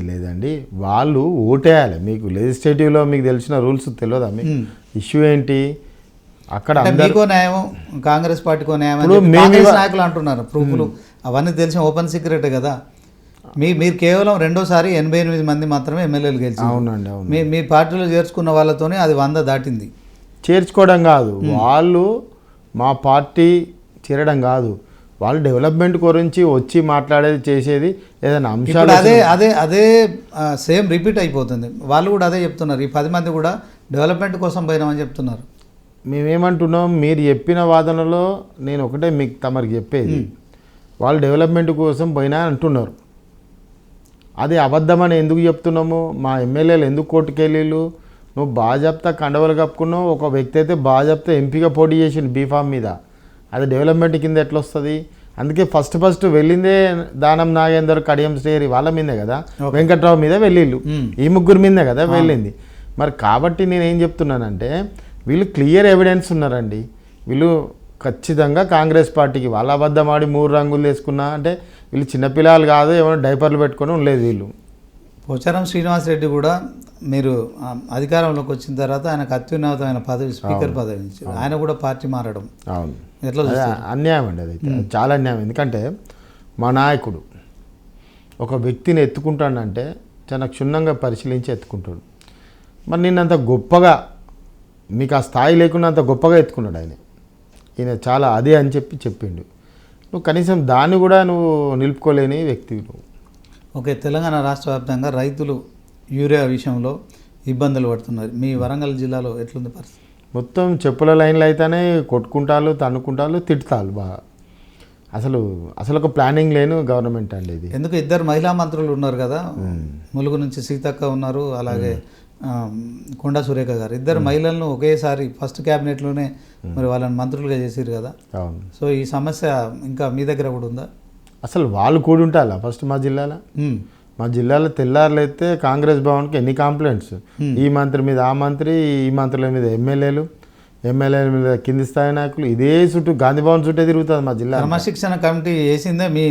లేదండి, వాళ్ళు ఓటేయాలి. మీకు లెజిస్లేటివ్లో మీకు తెలిసిన రూల్స్ తెలియదా? మీకు ఇష్యూ ఏంటి అక్కడ? మీకో న్యాయం, కాంగ్రెస్ పార్టీకో న్యాయం నాయకులు అంటున్నారు. ప్రూఫ్లు అవన్నీ తెలిసిన ఓపెన్ సీక్రెట్ కదా. మీరు కేవలం రెండోసారి 88 మంది మాత్రమే ఎమ్మెల్యేలు గెలిచారు. అవునండి, అవును. మీ పార్టీలో చేర్చుకున్న వాళ్ళతోనే అది 100 దాటింది. చేర్చుకోవడం కాదు, వాళ్ళు మా పార్టీ చేరడం కాదు, వాళ్ళు డెవలప్మెంట్ గురించి వచ్చి మాట్లాడేది చేసేది ఏదైనా అంశాలు అదే సేమ్ రిపీట్ అయిపోతుంది. వాళ్ళు కూడా అదే చెప్తున్నారు, ఈ 10 మంది కూడా డెవలప్మెంట్ కోసం పోయినామని చెప్తున్నారు. మేమేమంటున్నాం, మీరు చెప్పిన వాదనలో నేను ఒకటే మీకు తమరికి చెప్పేది, వాళ్ళు డెవలప్మెంట్ కోసం పోయినా అంటున్నారు. అది అబద్ధమని ఎందుకు చెప్తున్నాము? మా ఎమ్మెల్యేలు ఎందుకు కోర్టుకెళ్ళిళ్ళు? నువ్వు బాజాప్తా కండవలు కప్పుకున్నావు, ఒక వ్యక్తి అయితే బాజాప్తా ఎంపీగా పోటీ చేసిండు బీఫామ్ మీద, అది డెవలప్మెంట్ కింద ఎట్లా వస్తుంది? అందుకే ఫస్ట్ వెళ్ళిందే దానం నాగేందర్, కడియం శ్రేరి వాళ్ళ మీదే కదా, వెంకట్రావు మీద వెళ్ళిళ్ళు, ఈ ముగ్గురు మీదే కదా వెళ్ళింది. మరి కాబట్టి నేనేం చెప్తున్నానంటే వీళ్ళు క్లియర్ ఎవిడెన్స్ ఉన్నారండి. వీళ్ళు ఖచ్చితంగా కాంగ్రెస్ పార్టీకి వాళ్ళ అబద్ధం ఆడి 3 రంగులు వేసుకున్నా అంటే వీళ్ళు చిన్నపిల్లలు కాదు, ఏమైనా డైపర్లు పెట్టుకొని ఉండలేదు వీళ్ళు. పోచారం శ్రీనివాసరెడ్డి కూడా మీరు అధికారంలోకి వచ్చిన తర్వాత ఆయనకు అత్యున్నతమైన పదవి స్పీకర్ పదవి ఇచ్చారు, ఆయన కూడా పార్టీ మారడం అవును ఎట్లా అన్యాయం అండి. అది చాలా అన్యాయం. ఎందుకంటే మా నాయకుడు ఒక వ్యక్తిని ఎత్తుకుంటాడంటే చాలా క్షుణ్ణంగా పరిశీలించి ఎత్తుకుంటాడు. మరి నిన్నంత గొప్పగా మీకు ఆ స్థాయి లేకుండా అంత గొప్పగా ఎత్తుకున్నాడు ఆయన. ఈయన చాలా అదే అని చెప్పిండు. నువ్వు కనీసం దాన్ని కూడా నువ్వు నిలుపుకోలేని వ్యక్తి నువ్వు. ఓకే, తెలంగాణ రాష్ట్ర వ్యాప్తంగా రైతులు యూరియా విషయంలో ఇబ్బందులు పడుతున్నారు. మీ వరంగల్ జిల్లాలో ఎట్లుంది పరిస్థితి? మొత్తం చెప్పుల లైన్లు అయితేనే కొట్టుకుంటారు, తన్నుకుంటారు, తిట్టుతారు బాగా. అసలు ఒక ప్లానింగ్ లేని గవర్నమెంట్ అండి ఇది. ఎందుకు 2 మహిళా మంత్రులు ఉన్నారు కదా, ములుగు నుంచి సీతక్క ఉన్నారు, అలాగే కొండా సురేఖ గారు, 2 మహిళలను ఒకేసారి ఫస్ట్ క్యాబినెట్లోనే మరి వాళ్ళని మంత్రులుగా చేసారు కదా. అవును. సో ఈ సమస్య ఇంకా మీ దగ్గర కూడా ఉందా? అసలు వాళ్ళు కూడి ఉంటారా ఫస్ట్? మా జిల్లాలో తెల్లారులైతే కాంగ్రెస్ భవన్కి ఎన్ని కంప్లైంట్స్, ఈ మంత్రి మీద ఆ మంత్రి, ఈ మంత్రుల మీద ఎమ్మెల్యేల మీద కింది స్థాయి నాయకులు, ఇదే చుట్టూ గాంధీ భవన్ చుట్టే తిరుగుతుంది మా జిల్లా. క్రమశిక్షణ కమిటీ వేసిందే మీ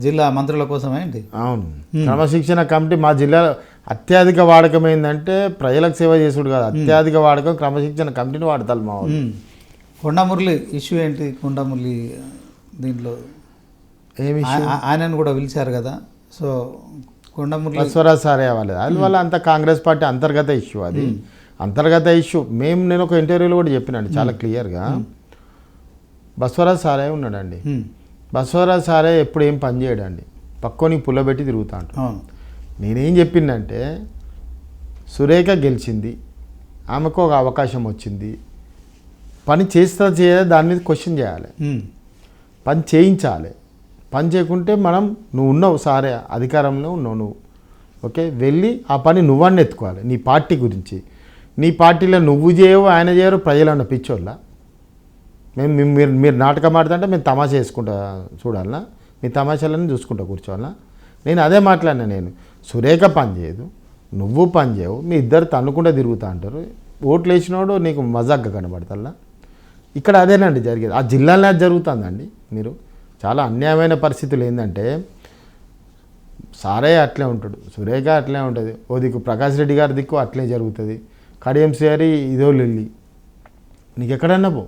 జిల్లా మంత్రుల కోసం ఏంటి? అవును, క్రమశిక్షణ కమిటీ మా జిల్లాలో అత్యధిక వాడకం ఏంటంటే ప్రజలకు సేవ చేసుడు కాదు, అత్యధిక వాడకం క్రమశిక్షణ కమిటీని వాడతారు మా వాళ్ళు. కొండమురళి ఇష్యూ ఏంటి? కొండమురళి దీంట్లో ఏమి ఆయనను కూడా పిలిచారు కదా. సో కొండమురళి బస్వరాజ్ సారే వాళ్ళు అది వల్ల అంత కాంగ్రెస్ పార్టీ అంతర్గత ఇష్యూ, అది అంతర్గత ఇష్యూ. నేను ఒక ఇంటర్వ్యూలో కూడా చెప్పినండి చాలా క్లియర్గా. బస్వరాజ్ సారే ఉన్నాడండి, బస్వరాజ్ సారే ఎప్పుడు ఏం పని చేయడండి, పక్కోని పుల్లబెట్టి తిరుగుతా అంటాడు. నేనేం చెప్పిందంటే సురేఖ గెలిచింది, ఆమెకు ఒక అవకాశం వచ్చింది, పని చేస్తా చేయాలి, దాని మీద క్వశ్చన్ చేయాలి, పని చేయించాలి. పని చేయకుంటే నువ్వు ఉన్నావు సారే అధికారంలో ఉన్నావు నువ్వు, ఓకే, వెళ్ళి ఆ పని నువ్వన్నీ ఎత్తుకోవాలి. నీ పార్టీ గురించి, నీ పార్టీలో నువ్వు చేయవు ఆయన చేయరు, ప్రజలన్న పిచ్చోళ్ళ మీరు నాటకం ఆడుతుంటే మేము తమాషా చేసుకుంటా చూడాలన్నా, మీ తమాషాలన్నీ చూసుకుంటా కూర్చోవాలన్నా. నేను అదే మాట్లాడినా. నేను సురేఖ పని చేయదు, నువ్వు పని చేయవు, మీ ఇద్దరు తన్నుకుంటూ తిరుగుతూ అంటారు, ఓట్లు వేసినోడు నీకు మజాగ్గా కనబడతల్లా. ఇక్కడ అదేనండి జరిగేది, ఆ జిల్లాలో అది జరుగుతుందండి. మీరు చాలా అన్యాయమైన పరిస్థితులు ఏంటంటే సారే అట్లే ఉంటాడు, సురేఖ అట్లే ఉంటుంది, ఓ దిక్కు ప్రకాష్ రెడ్డి గారి దిక్కు అట్లే జరుగుతుంది, కడియం శ్రేరి ఇదో లొల్లి. నీకు ఎక్కడన్నా పో,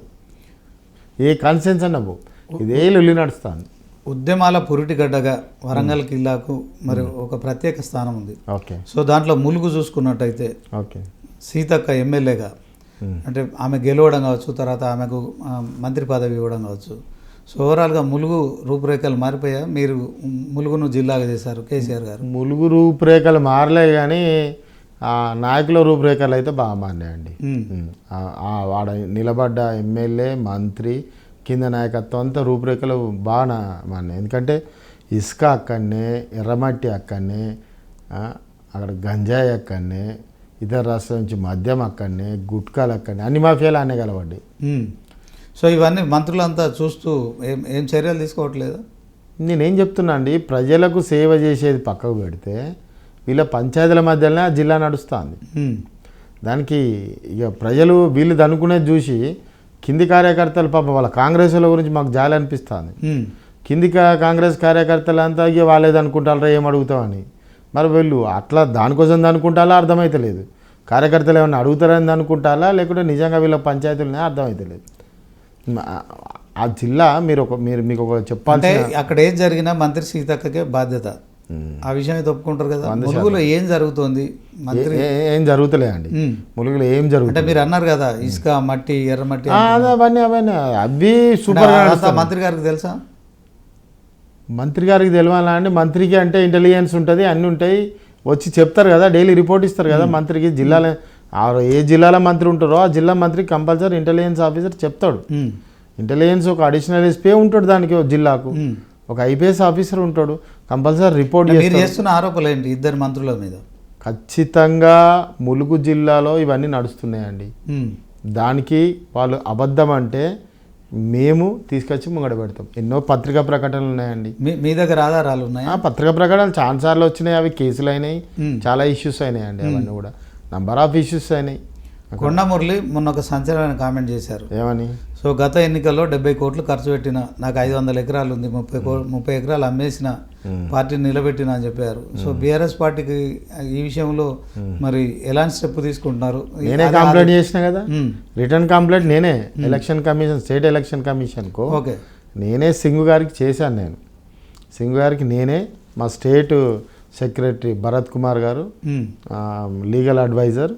ఏ కాన్సెన్స్ అన్నా పో, ఇదే లొల్లి నడుస్తాను. ఉద్యమాల పురిటిగడ్డగా వరంగల్ కిల్లాకు మరి ఒక ప్రత్యేక స్థానం ఉంది. ఓకే. సో దాంట్లో ములుగు చూసుకున్నట్టయితే ఓకే, సీతక్క ఎమ్మెల్యేగా అంటే ఆమె గెలవడం కావచ్చు, తర్వాత ఆమెకు మంత్రి పదవి ఇవ్వడం కావచ్చు. సో ఓవరాల్గా ములుగు రూపురేఖలు మారిపోయా? మీరు ములుగును జిల్లాగా చేశారు కేసీఆర్ గారు. ములుగు రూపురేఖలు మారలే కానీ నాయకుల రూపురేఖలు అయితే బాగా మారినాయండి. వాడ నిలబడ్డ ఎమ్మెల్యే, మంత్రి, కింద నాయకత్వం అంతా రూపురేఖలు బాగా మారినాయి. ఎందుకంటే ఇసుక అక్కడనే, ఎర్రమట్టి అక్కడనే, అక్కడ గంజాయి అక్కడనే, ఇతర రాష్ట్రాల నుంచి మద్యం అక్కడనే, గుట్కాలు అక్కడనే, అన్ని మాఫియాలు అన్నీ కలబడ్డాయి. సో ఇవన్నీ మంత్రులంతా చూస్తూ ఏం చర్యలు తీసుకోవట్లేదు? నేనేం చెప్తున్నా అండి, ప్రజలకు సేవ చేసేది పక్కకు పెడితే వీళ్ళ పంచాయతీల మధ్యలోనే ఆ జిల్లా నడుస్తుంది. దానికి ఇక ప్రజలు వీళ్ళు అనుకునేది చూసి కింది కార్యకర్తలు పాపం వాళ్ళ కాంగ్రెస్ల గురించి మాకు జాలి అనిపిస్తుంది. కింది కాంగ్రెస్ కార్యకర్తలు అంతా ఇక వాళ్ళేది అనుకుంటారా ఏం అడుగుతామని. మరి వీళ్ళు అట్లా దానికోసం అనుకుంటారా అర్థమవుతలేదు. కార్యకర్తలు ఏమన్నా అడుగుతారని అనుకుంటారా లేకుంటే నిజంగా వీళ్ళ పంచాయతీలనే అర్థమవుతలేదు. ఆ జిల్లా మీకు ఒక చెప్పాలంటే అక్కడ ఏం జరిగినా మంత్రి సీతక్కకే బాధ్యత. ఆ విషయం అయితే ఒప్పుకుంటారు కదా. ములుగులో ఏం జరుగుతుంది? మంత్రి ఏం జరుగుతలే అండి, ములుగులో ఏం జరుగుతుంది అంటే మీరు అన్నారు కదా ఇసుక, మట్టి, ఎర్రమట్టి, అవన్నీ అవి సూపర్. మంత్రి గారికి తెలుసా? మంత్రి గారికి తెలియాలా అండి? మంత్రికి అంటే ఇంటెలిజెన్స్ ఉంటుంది, అన్నీ ఉంటాయి, వచ్చి చెప్తారు కదా, డైలీ రిపోర్ట్ ఇస్తారు కదా మంత్రికి. జిల్లాలో ఏ జిల్లాలో మంత్రి ఉంటారో ఆ జిల్లా మంత్రికి కంపల్సరీ ఇంటెలిజెన్స్ ఆఫీసర్ చెప్తాడు. ఇంటెలిజెన్స్ ఒక అడిషనల్ ఎస్పీ ఉంటాడు దానికి జిల్లాకు. ఒక ఐపీఎస్ ఆఫీసర్ ఉంటాడు, కంపల్సరీ రిపోర్ట్ మీరు చేస్తారు. చేస్తున్న ఆరోపణలు ఏంటి ఇద్దరు మంత్రుల మీద? ఖచ్చితంగా ములుగు జిల్లాలో ఇవన్నీ నడుస్తున్నాయండి. దానికి వాళ్ళు అబద్ధం అంటే మేము తీసుకొచ్చి ముంగడ పెడతాం. ఎన్నో పత్రికా ప్రకటనలు ఉన్నాయండి. మీ దగ్గర ఆధారాలు ఉన్నాయా? పత్రికా ప్రకటనలు చాలాసార్లు వచ్చినాయి, అవి కేసులు అయినాయి, చాలా ఇష్యూస్ అయినాయండి. అవన్నీ కూడా నంబర్ ఆఫ్ ఇష్యూస్ అయినాయి. కొండ మురళి మొన్న ఒక సంచలనమైన కామెంట్ చేశారు. ఏమని? సో గత ఎన్నికల్లో 70 కోట్లు ఖర్చు పెట్టిన, నాకు 500 ఎకరాలు ఉంది, 30 ఎకరాలు అమ్మేసిన, పార్టీని నిలబెట్టిన అని చెప్పారు. సో బీఆర్ఎస్ పార్టీకి ఈ విషయంలో మరి ఎలాంటి స్టెప్ తీసుకుంటున్నారు? నేనే కంప్లైంట్ చేసిన కదా, రిటర్న్ కంప్లైంట్ నేనే ఎలక్షన్ కమిషన్, స్టేట్ ఎలక్షన్ కమిషన్కు ఓకే నేనే సింగు గారికి చేశాను. నేను సింగు గారికి నేనే, మా స్టేట్ సెక్రటరీ భరత్ కుమార్ గారు, లీగల్ అడ్వైజర్,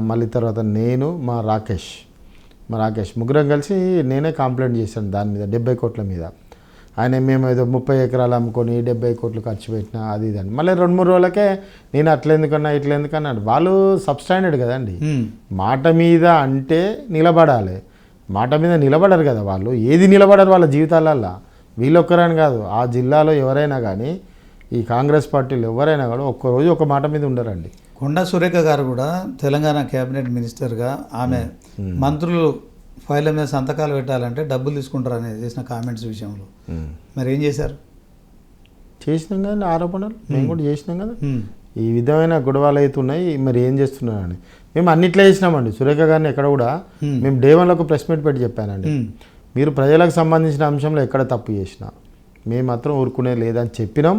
మళ్ళీ తర్వాత నేను, మా రాకేష్ ముగ్గురం కలిసి నేనే కంప్లైంట్ చేశాను దాని మీద, 70 కోట్ల మీద. ఆయన మేము ఏదో 30 ఎకరాలు అమ్ముకొని 70 కోట్లు ఖర్చు పెట్టినా అది ఇది అని. మళ్ళీ 2-3 రోజులకే నేను అట్లెందుకన్నా ఇట్లెందుకన్నాడు. వాళ్ళు సబ్స్టాండర్డ్ కదండి, మాట మీద అంటే నిలబడాలి. మాట మీద నిలబడరు కదా వాళ్ళు, ఏది నిలబడరు వాళ్ళ జీవితాలల్లో. వీళ్ళొక్కరని కాదు, ఆ జిల్లాలో ఎవరైనా కానీ, ఈ కాంగ్రెస్ పార్టీలు ఎవరైనా కూడా ఒక్కరోజు ఒక మాట మీద ఉండరండి. కొండా సురేఖ గారు కూడా తెలంగాణ కేబినెట్ మినిస్టర్గా ఆమె మంత్రులు ఫైళ్ళ మీద సంతకాలు పెట్టాలంటే డబ్బులు తీసుకుంటారు అనేది చేసిన కామెంట్స్ విషయంలో మరి ఏం చేశారు? చేసినాం కదండి ఆరోపణలు, మేము కూడా చేసినాం కదా. ఈ విధమైన గొడవలు అవుతున్నాయి, మరి ఏం చేస్తున్నారని మేము అన్నిట్లో చేసినామండి. సురేఖ గారిని ఎక్కడ కూడా మేము డే 1లో ఒక ప్రెస్ మీట్ పెట్టి చెప్పానండి, మీరు ప్రజలకు సంబంధించిన అంశంలో ఎక్కడ తప్పు చేసినా మేము మాత్రం ఊరుకునే లేదని చెప్పినాం.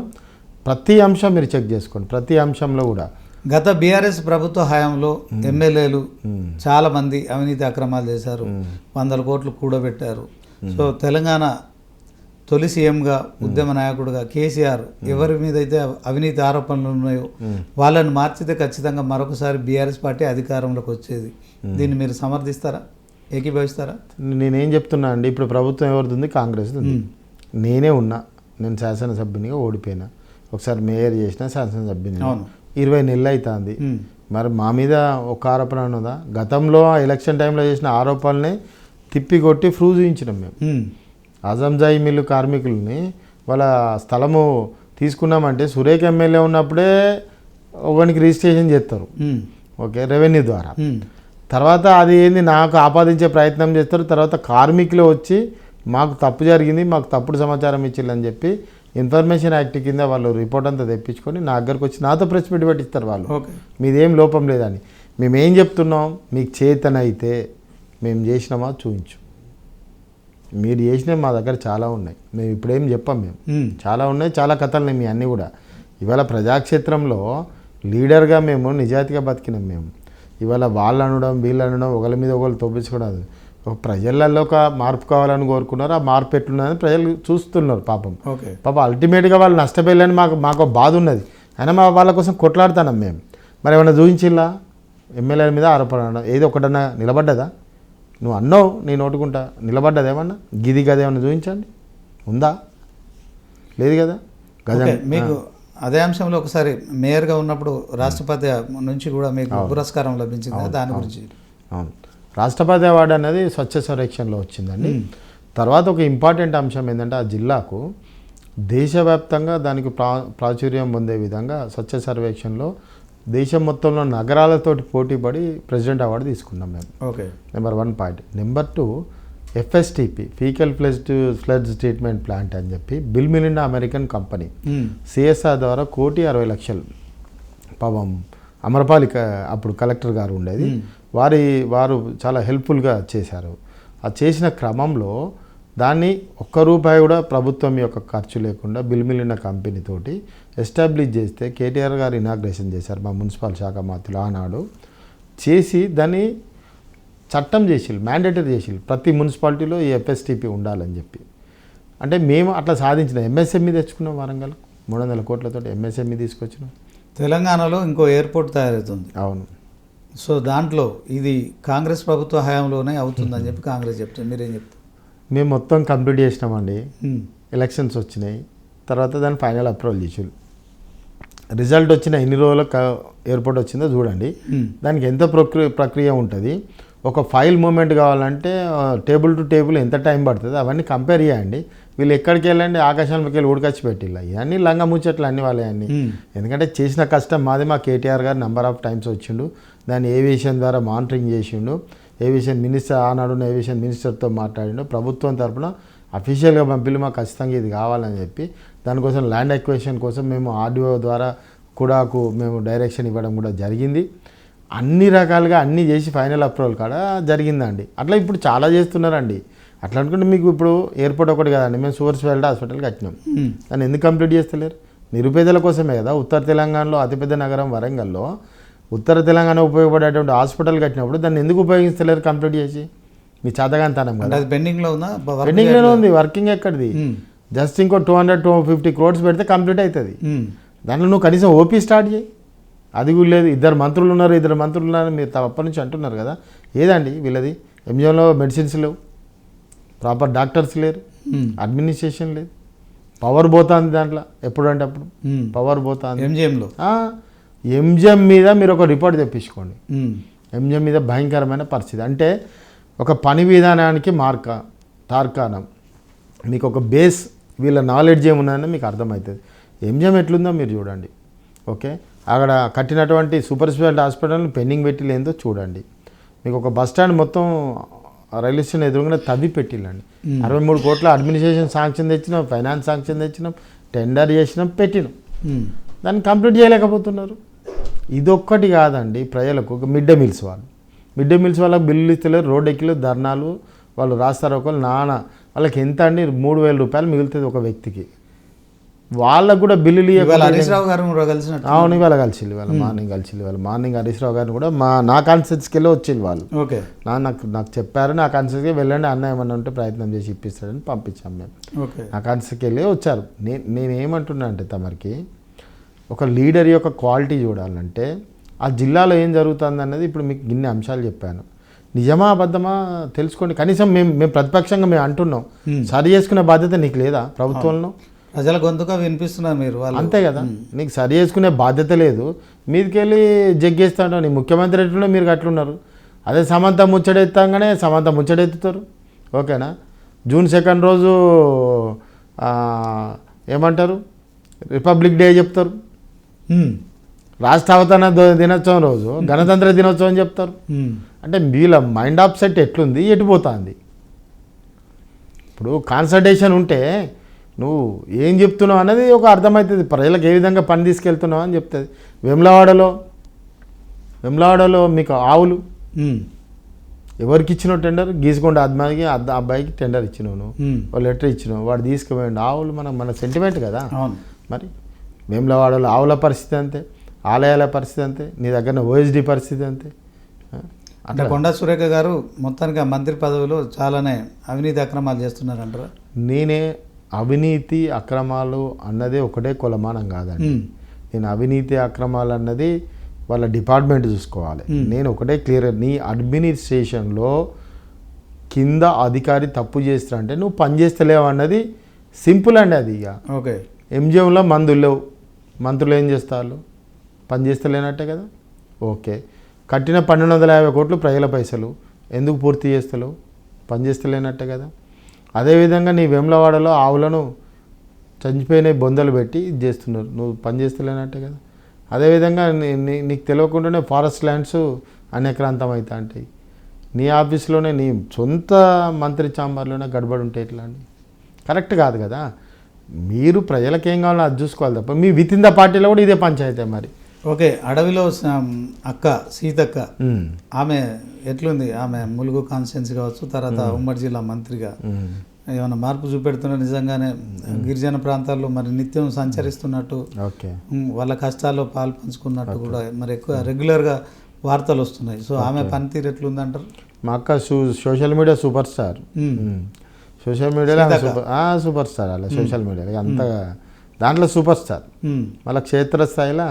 ప్రతి అంశం మీరు చెక్ చేసుకోండి, ప్రతి అంశంలో కూడా. గత బీఆర్ఎస్ ప్రభుత్వ హయాంలో ఎమ్మెల్యేలు చాలా మంది అవినీతి అక్రమాలు చేశారు, 100 కోట్లు కూడబెట్టారు. సో తెలంగాణ తొలి సీఎంగా, ఉద్యమ నాయకుడిగా కేసీఆర్ ఎవరి మీద అయితే అవినీతి ఆరోపణలు ఉన్నాయో వాళ్ళని మార్చితే ఖచ్చితంగా మరొకసారి బీఆర్ఎస్ పార్టీ అధికారంలోకి వచ్చేది. దీన్ని మీరు సమర్థిస్తారా, ఏకీభవిస్తారా? నేనేం చెప్తున్నా అండి, ఇప్పుడు ప్రభుత్వం ఎవరిది ఉంది? కాంగ్రెస్ ఉంది. నేనే ఉన్నా, నేను శాసనసభ్యునిగా ఓడిపోయినా, ఒకసారి మేయర్ చేసిన శాసనసభ్యుని, 20 నెలలు అవుతుంది. మరి మా మీద ఒక ఆరోపణ ఉన్నదా? గతంలో ఎలక్షన్ టైంలో చేసిన ఆరోపణలనే తిప్పికొట్టి ప్రూవ్ చేయించినాం మేము. అజంజాయి మిల్లు కార్మికుల్ని వాళ్ళ స్థలము తీసుకున్నామంటే సురేఖ ఎమ్మెల్యే ఉన్నప్పుడే ఒకనికి రిజిస్ట్రేషన్ చేస్తారు, ఓకే, రెవెన్యూ ద్వారా. తర్వాత అది ఏంది నాకు ఆపాదించే ప్రయత్నం చేస్తారు. తర్వాత కార్మికులు వచ్చి మాకు తప్పు జరిగింది, మాకు తప్పుడు సమాచారం ఇచ్చిల్లని చెప్పి ఇన్ఫర్మేషన్ యాక్ట్ కింద వాళ్ళు రిపోర్ట్ అంతా తెప్పించుకొని నా దగ్గరకు వచ్చి నాతో ప్రెస్ మీట్ పెట్టిస్తారు వాళ్ళు, మీదేం లోపం లేదని. మేమేం చెప్తున్నాం, మీకు చేతనైతే మేము చేసినామా చూపించు. మీరు చేసినవి మా దగ్గర చాలా ఉన్నాయి, మేము ఇప్పుడేం చెప్పాం, మేము చాలా ఉన్నాయి, చాలా కథలు మీ అన్నీ కూడా. ఇవాళ ప్రజాక్షేత్రంలో లీడర్గా మేము నిజాయితీగా బతికినాం. మేము ఇవాళ వాళ్ళు అనడం, వీళ్ళు అనడం, ఒకరి మీద ఒకరు తోపించుకోవడం. ప్రజలలో ఒక మార్పు కావాలని కోరుకున్నారు, ఆ మార్పు ఎట్లున్నదని ప్రజలు చూస్తున్నారు. పాపం అల్టిమేట్గా వాళ్ళు నష్టపోయాలని మాకు బాధ ఉన్నది. అయినా వాళ్ళ కోసం కొట్లాడుతున్నాం మేము. మరి ఏమన్నా చూపించిల్లా? ఎమ్మెల్యేల మీద ఆరోపణ ఏదో ఒకటన్నా నిలబడ్డదా? నువ్వు అన్నావు నీ నోటుకుంటా, నిలబడ్డది ఏమన్నా? గిది గది ఏమన్నా చూపించండి, ఉందా? లేదు కదా. మీకు అదే అంశంలో ఒకసారి మేయర్గా ఉన్నప్పుడు రాష్ట్రపతి నుంచి కూడా మీకు పురస్కారం లభించింది, దాని గురించి. అవును, రాష్ట్రపతి అవార్డు అనేది స్వచ్ఛ సర్వేక్షణలో వచ్చిందండి. తర్వాత ఒక ఇంపార్టెంట్ అంశం ఏంటంటే, ఆ జిల్లాకు దేశవ్యాప్తంగా దానికి ప్రాచుర్యం పొందే విధంగా స్వచ్ఛ సర్వేక్షణలో దేశం మొత్తంలో నగరాలతోటి పోటీపడి ప్రెసిడెంట్ అవార్డు తీసుకున్నాం మేము. Okay, number 1 point. Number 2 FSTP, faecal floods treatment plant అని చెప్పి bill Melinda American company CSR ద్వారా 1,60,00,000 పాపం అమరపాలి అప్పుడు కలెక్టర్ గారు ఉండేది, వారు చాలా హెల్ప్ఫుల్గా చేశారు. ఆ చేసిన క్రమంలో దాన్ని ₹1 కూడా ప్రభుత్వం యొక్క ఖర్చు లేకుండా బిల్ మిలిండా కంపెనీతోటి ఎస్టాబ్లిష్ చేస్తే కేటీఆర్ గారు ఇనాగ్రేషన్ చేశారు, మా మున్సిపల్ శాఖ మంత్రులు ఆనాడు. చేసి దాన్ని చట్టం చేసిళ్ళు, మ్యాండేటరీ చేసిళ్ళు, ప్రతి మున్సిపాలిటీలో ఈ FSTP ఉండాలని చెప్పి. అంటే మేము అట్లా సాధించిన MSME తెచ్చుకున్నాం. వరంగల్ 300 కోట్లతో MSME తీసుకొచ్చినాం. తెలంగాణలో ఇంకో ఎయిర్పోర్ట్ తయారవుతుంది. అవును. సో దాంట్లో ఇది కాంగ్రెస్ ప్రభుత్వ హయాంలోనే అవుతుందని చెప్పి కాంగ్రెస్ చెప్తుంది, మీరేం చెప్తారు? మేము మొత్తం కంప్లీట్ చేసినామండి. ఎలక్షన్స్ వచ్చినాయి, తర్వాత దాన్ని ఫైనల్ అప్రూవల్ చేసారు. రిజల్ట్ వచ్చిన ఎన్ని రోజులకు ఎయిర్పోర్ట్ వచ్చిందో చూడండి. దానికి ఎంత ప్రక్రియ ఉంటుంది, ఒక ఫైల్ మూమెంట్ కావాలంటే టేబుల్ టు టేబుల్ ఎంత టైం పడుతుంది, అవన్నీ కంపేర్ చేయండి. వీళ్ళు ఎక్కడికి వెళ్ళండి ఆకాశానికి వెళ్ళి ఉడకచ్చి పెట్టిల్లా ఇవన్నీ లంగా ముచ్చట్లు అన్ని వాళ్ళే అన్ని. ఎందుకంటే చేసిన కష్టం మాది. మా కేటీఆర్ గారు నెంబర్ ఆఫ్ టైమ్స్ వచ్చిండు, దాన్ని ఏవియేషన్ ద్వారా మానిటరింగ్ చేసిండు, ఏవియేషన్ మినిస్టర్ ఆనాడు ఏవియేషన్ మినిస్టర్తో మాట్లాడిండు, ప్రభుత్వం తరఫున అఫీషియల్గా పంపిల్లు మాకు ఖచ్చితంగా ఇది కావాలని చెప్పి. దానికోసం ల్యాండ్ ఎక్వేషన్ కోసం మేము ఆర్డీఓ ద్వారా కూడాకు మేము డైరెక్షన్ ఇవ్వడం కూడా జరిగింది. అన్ని రకాలుగా అన్నీ చేసి ఫైనల్ అప్రూవల్ కాడ జరిగిందండి. అట్లా ఇప్పుడు చాలా చేస్తున్నారండి. అట్లా అనుకుంటే మీకు ఇప్పుడు ఎయిర్పోర్ట్ ఒకటి కదండి, మేము సూపర్స్పెషాలిటీ హాస్పిటల్ కట్టినాం, దాన్ని ఎందుకు కంప్లీట్ చేస్తలేరు? నిరుపేదల కోసమే కదా. ఉత్తర తెలంగాణలో అతిపెద్ద నగరం వరంగల్లో ఉత్తర తెలంగాణ ఉపయోగపడేటువంటి హాస్పిటల్ కట్టినప్పుడు దాన్ని ఎందుకు ఉపయోగిస్తలేరు కంప్లీట్ చేసి? మీ చేతగాంతనం కదా. పెండింగ్లో ఉందా? పెండింగ్లోనే ఉంది. వర్కింగ్ ఎక్కడిది? జస్ట్ ఇంకో 200-250 crores పెడితే కంప్లీట్ అవుతుంది. దాంట్లో నువ్వు కనీసం ఓపీ స్టార్ట్ చేయి. అది కూడా లేదు. ఇద్దరు మంత్రులు ఉన్నారు మీరు అప్పటి నుంచి అంటున్నారు కదా. ఏదండి వీళ్ళది? ఎంజిఎంలో మెడిసిన్స్ లేవు, ప్రాపర్ డాక్టర్స్ లేరు, అడ్మినిస్ట్రేషన్ లేదు, పవర్ పోతుంది దాంట్లో ఎప్పుడంటే అప్పుడు పవర్ పోతుంది ఎంజిఎం మీద. మీరు ఒక రిపోర్ట్ తెప్పించుకోండి. ఎంజిఎం మీద భయంకరమైన పరిస్థితి. అంటే ఒక పని విధానానికి తార్కాణం, మీకు ఒక బేస్, వీళ్ళ నాలెడ్జ్ ఏమున్నదని మీకు అర్థమవుతుంది. ఎంజిఎం ఎట్లుందో మీరు చూడండి. ఓకే, అక్కడ కట్టినటువంటి సూపర్ స్పెషాలిటీ హాస్పిటల్ని పెండింగ్ పెట్టిలేందో చూడండి. మీకు ఒక బస్ స్టాండ్ మొత్తం రైల్వే స్టేషన్ ఎదురుగా తవ్వి పెట్టిల్లండి. 63 కోట్ల అడ్మినిస్ట్రేషన్ శాంక్షన్ తెచ్చినాం, ఫైనాన్స్ శాంక్షన్ తెచ్చినాం, టెండర్ చేసినాం, పెట్టినాం. దాన్ని కంప్లీట్ చేయలేకపోతున్నారు. ఇదొక్కటి కాదండి. ప్రజలకు మిడ్ డే మీల్స్ వాళ్ళకి బిల్లులు ఇస్తలేరు, రోడ్డు ఎక్కిలు ధర్నాలు, వాళ్ళు రాస్తారు. ఒకళ్ళు వాళ్ళకి ఎంత అండి? 3,000 రూపాయలు మిగులుతుంది ఒక వ్యక్తికి. వాళ్ళకు కూడా బిల్లులు హరీష్ రావు గారు అవును, ఇవాళ కలిసిల్లు, ఇవాళ మార్నింగ్ హరీష్ రావు గారిని కూడా నా కాన్సెన్స్కి వెళ్ళి వచ్చింది వాళ్ళు. ఓకే, నాకు చెప్పారు, నా కాన్సెన్స్కి వెళ్ళండి అన్న ఏమన్నా ఉంటే ప్రయత్నం చేసి ఇప్పిస్తాడని పంపించాం మేము. నా కాన్సెన్స్కి వెళ్ళి వచ్చారు. నేనేమంటున్నా అంటే తమరికి ఒక లీడర్ యొక్క క్వాలిటీ చూడాలంటే ఆ జిల్లాలో ఏం జరుగుతుంది అన్నది ఇప్పుడు మీకు ఇన్ని అంశాలు చెప్పాను. నిజమా అబద్ధమా తెలుసుకోండి. కనీసం మేము ప్రతిపక్షంగా మేము అంటున్నాం, సరి చేసుకునే బాధ్యత నీకు లేదా? ప్రభుత్వంలో ప్రజల గొంతుగా వినిపిస్తున్నారు మీరు, అంతే కదా. నీకు సరి చేసుకునే బాధ్యత లేదు, మీదికెళ్ళి జగ్గేస్తాడు. నీ ముఖ్యమంత్రి ఎట్లున్నా మీరు అట్లున్నారు. అదే సమంత ముచ్చడెత్తంగానే సమంత ముచ్చడెత్తుతారు. ఓకేనా? జూన్ 2 రోజు ఏమంటారు, రిపబ్లిక్ డే చెప్తారు. రాష్ట్ర అవతరణ దినోత్సవం రోజు గణతంత్ర దినోత్సవం చెప్తారు. అంటే వీళ్ళ మైండ్ ఆఫ్ సెట్ ఎట్లుంది, ఎటుపోతుంది? ఇప్పుడు కాన్సల్టేషన్ ఉంటే నువ్వు ఏం చెప్తున్నావు అనేది ఒక అర్థమవుతుంది. ప్రజలకు ఏ విధంగా పని తీసుకెళ్తున్నావు అని చెప్తుంది. వెమ్లవాడలో మీకు ఆవులు ఎవరికి ఇచ్చినావు టెండర్? గీసుకొండ ఆత్మాకి అబ్బాయికి టెండర్ ఇచ్చినావు, నువ్వు లెటర్ ఇచ్చినావు, వాడు తీసుకుపోయిండు. ఆవులు మన సెంటిమెంట్ కదా. మరి వేములవాడలో ఆవుల పరిస్థితి అంతే, ఆలయాల పరిస్థితి అంతే, నీ దగ్గర ఓఎస్డి పరిస్థితి అంతే. అంటే కొండా సురేఖ గారు మొత్తానికి మంత్రి పదవిలో చాలానే అవినీతి అక్రమాలు చేస్తున్నారంటారా? నేనే అవినీతి అక్రమాలు అన్నదే ఒకటే కొలమానం కాదండి. నేను అవినీతి అక్రమాలు అన్నది వాళ్ళ డిపార్ట్మెంట్ చూసుకోవాలి. నేను ఒకటే క్లియర్, నీ అడ్మినిస్ట్రేషన్లో కింద అధికారి తప్పు చేస్తా అంటే నువ్వు పని చేస్తలేవు అన్నది సింపుల్ అండి. అది ఇక ఓకే, ఎంజిఎంలో మందులు లేవు, మంత్రులు ఏం చేస్తారు? పని చేస్తలేనట్టే కదా. ఓకే, కట్టిన 1,250 కోట్లు ప్రజల పైసలు ఎందుకు పూర్తి చేస్తలేవు? పని చేస్తలేనట్టే కదా. అదేవిధంగా నీ వేములవాడలో ఆవులను చనిపోయిన బొందలు పెట్టి ఇది చేస్తున్నారు, నువ్వు పని చేస్తలేనట్టే కదా. అదేవిధంగా నీకు తెలియకుండానే ఫారెస్ట్ ల్యాండ్స్ అనేక్రాంతం అవుతా ఉంటాయి. నీ ఆఫీస్లోనే నీ సొంత మంత్రి ఛాంబర్లోనే గడబడి ఉంటే ఎట్లా అండి? కరెక్ట్ కాదు కదా. మీరు ప్రజలకు ఏం కావాలో అది చూసుకోవాలి తప్ప మీ విత్ ఇన్ ద పార్టీలో కూడా ఇదే పంచాయతీ. మరి ఓకే, అడవిలో అక్క సీతక్క ఆమె ఎట్లుంది? ఆమె ములుగు కాన్స్టిట్యున్సీ కావచ్చు, తర్వాత ఉమ్మడి జిల్లా మంత్రిగా ఏమైనా మార్పు చూపెడుతున్నారు? నిజంగానే గిరిజన ప్రాంతాల్లో మరి నిత్యం సంచరిస్తున్నట్టు, వాళ్ళ కష్టాల్లో పాలు పంచుకున్నట్టు కూడా మరి ఎక్కువ రెగ్యులర్గా వార్తలు వస్తున్నాయి. సో ఆమె పనితీరు ఎట్లుంది అంటారు? మా అక్క social media super star. Social మీడియాలో సూపర్ స్టార్. అలా సోషల్ మీడియాలో అంతగా దాంట్లో సూపర్ స్టార్. మళ్ళీ క్షేత్రస్థాయిలో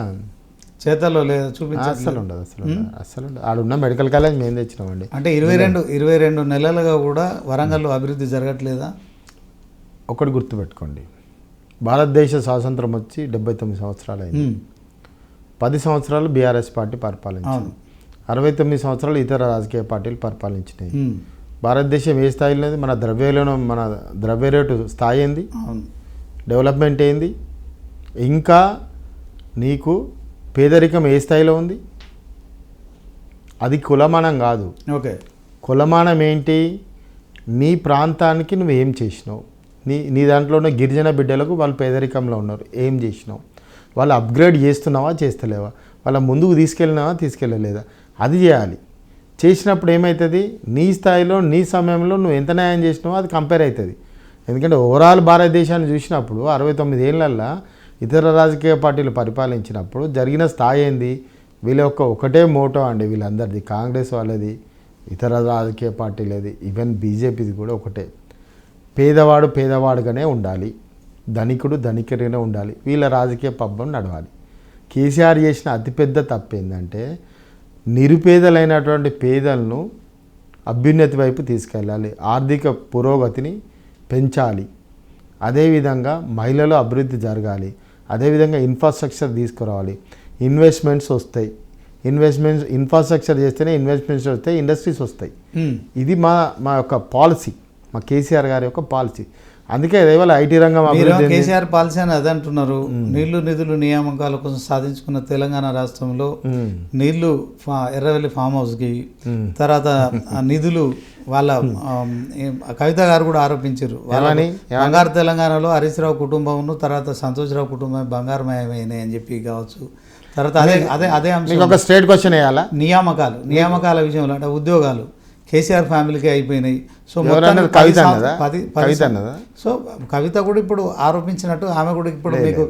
చేతల్లో లేదు చూపించాలి. అస్సలు ఉండదు. ఆడున్న మెడికల్ కాలేజ్ మేము తెచ్చినామండి. అంటే 22 నెలలుగా కూడా వరంగల్లో అభివృద్ధి జరగట్లేదా? ఒకటి గుర్తుపెట్టుకోండి, భారతదేశ స్వాతంత్రం వచ్చి 79 సంవత్సరాలు అయింది. 10 సంవత్సరాలు బీఆర్ఎస్ పార్టీ పరిపాలించింది, 69 సంవత్సరాలు ఇతర రాజకీయ పార్టీలు పరిపాలించినాయి. భారతదేశం ఏ స్థాయిలో ఉంది, మన ద్రవ్య రేటు స్థాయి ఏంది, అవును. డెవలప్మెంట్ ఏంది, ఇంకా నీకు పేదరికం ఏ స్థాయిలో ఉంది. అది కులమానం కాదు. ఓకే. కులమానం ఏంటి, నీ ప్రాంతానికి నువ్వు ఏం చేసినావు, నీ దాంట్లో ఉన్న గిరిజన బిడ్డలకు వాళ్ళు పేదరికంలో ఉన్నారు, ఏం చేసినావు, వాళ్ళు అప్గ్రేడ్ చేస్తున్నావా చేస్తలేవా, వాళ్ళ ముందుకు తీసుకెళ్ళలేదా, అది చేయాలి. చేసినప్పుడు ఏమవుతుంది, నీ స్థాయిలో నీ సమయంలో నువ్వు ఎంత న్యాయం చేసినావో అది కంపేర్ అవుతుంది. ఎందుకంటే ఓవరాల్ భారతదేశాన్ని చూసినప్పుడు 69 ఏళ్ళల్లో ఇతర రాజకీయ పార్టీలు పరిపాలించినప్పుడు జరిగిన స్థాయి ఏంది, వీళ్ళ ఒకటే మోటో అండి వీళ్ళందరిది, కాంగ్రెస్ వాళ్ళది, ఇతర రాజకీయ పార్టీలది, ఈవెన్ బీజేపీది కూడా ఒకటే, పేదవాడు పేదవాడుగానే ఉండాలి, ధనికుడు ధనికుడిగానే ఉండాలి, వీళ్ళ రాజకీయ పబ్బం నడవాలి. కేసీఆర్ చేసిన అతిపెద్ద తప్పు ఏంటంటే నిరుపేదలైనటువంటి పేదలను అభ్యున్నతి వైపు తీసుకెళ్ళాలి, ఆర్థిక పురోగతిని పెంచాలి, అదేవిధంగా మహిళలు అభివృద్ధి జరగాలి, అదేవిధంగా ఇన్ఫ్రాస్ట్రక్చర్ తీసుకురావాలి, ఇన్వెస్ట్మెంట్స్ వస్తాయి, ఇన్ఫ్రాస్ట్రక్చర్ చేస్తేనే ఇన్వెస్ట్మెంట్స్ వస్తాయి, ఇండస్ట్రీస్ వస్తాయి. ఇది మా యొక్క పాలసీ, మా కేసీఆర్ గారి యొక్క పాలసీ. అందుకే ఇవాళ ఐటీ రంగం కేసీఆర్ పాలసీ అని అదే అంటున్నారు. నీళ్లు నిధులు నియామకాల కోసం సాధించుకున్న తెలంగాణ రాష్ట్రంలో నీళ్లు ఎర్రవెల్లి ఫామ్ హౌస్కి, తర్వాత నిధులు వాళ్ళ కవిత గారు కూడా ఆరోపించారు. బంగారు తెలంగాణలో హరీష్ రావు కుటుంబం తర్వాత సంతోష్ రావు కుటుంబం బంగారమయమైనాయి అని చెప్పి కావచ్చు. తర్వాత అదే అంశం ఒక స్ట్రేట్ క్వశ్చన్ వేయాలా, నియామకాల విషయంలో అంటే ఉద్యోగాలు కేసీఆర్ ఫ్యామిలీకి అయిపోయినాయి. సో సో కవిత కూడా ఇప్పుడు ఆరోపించినట్టు ఆమె కూడా ఇప్పుడు మీకు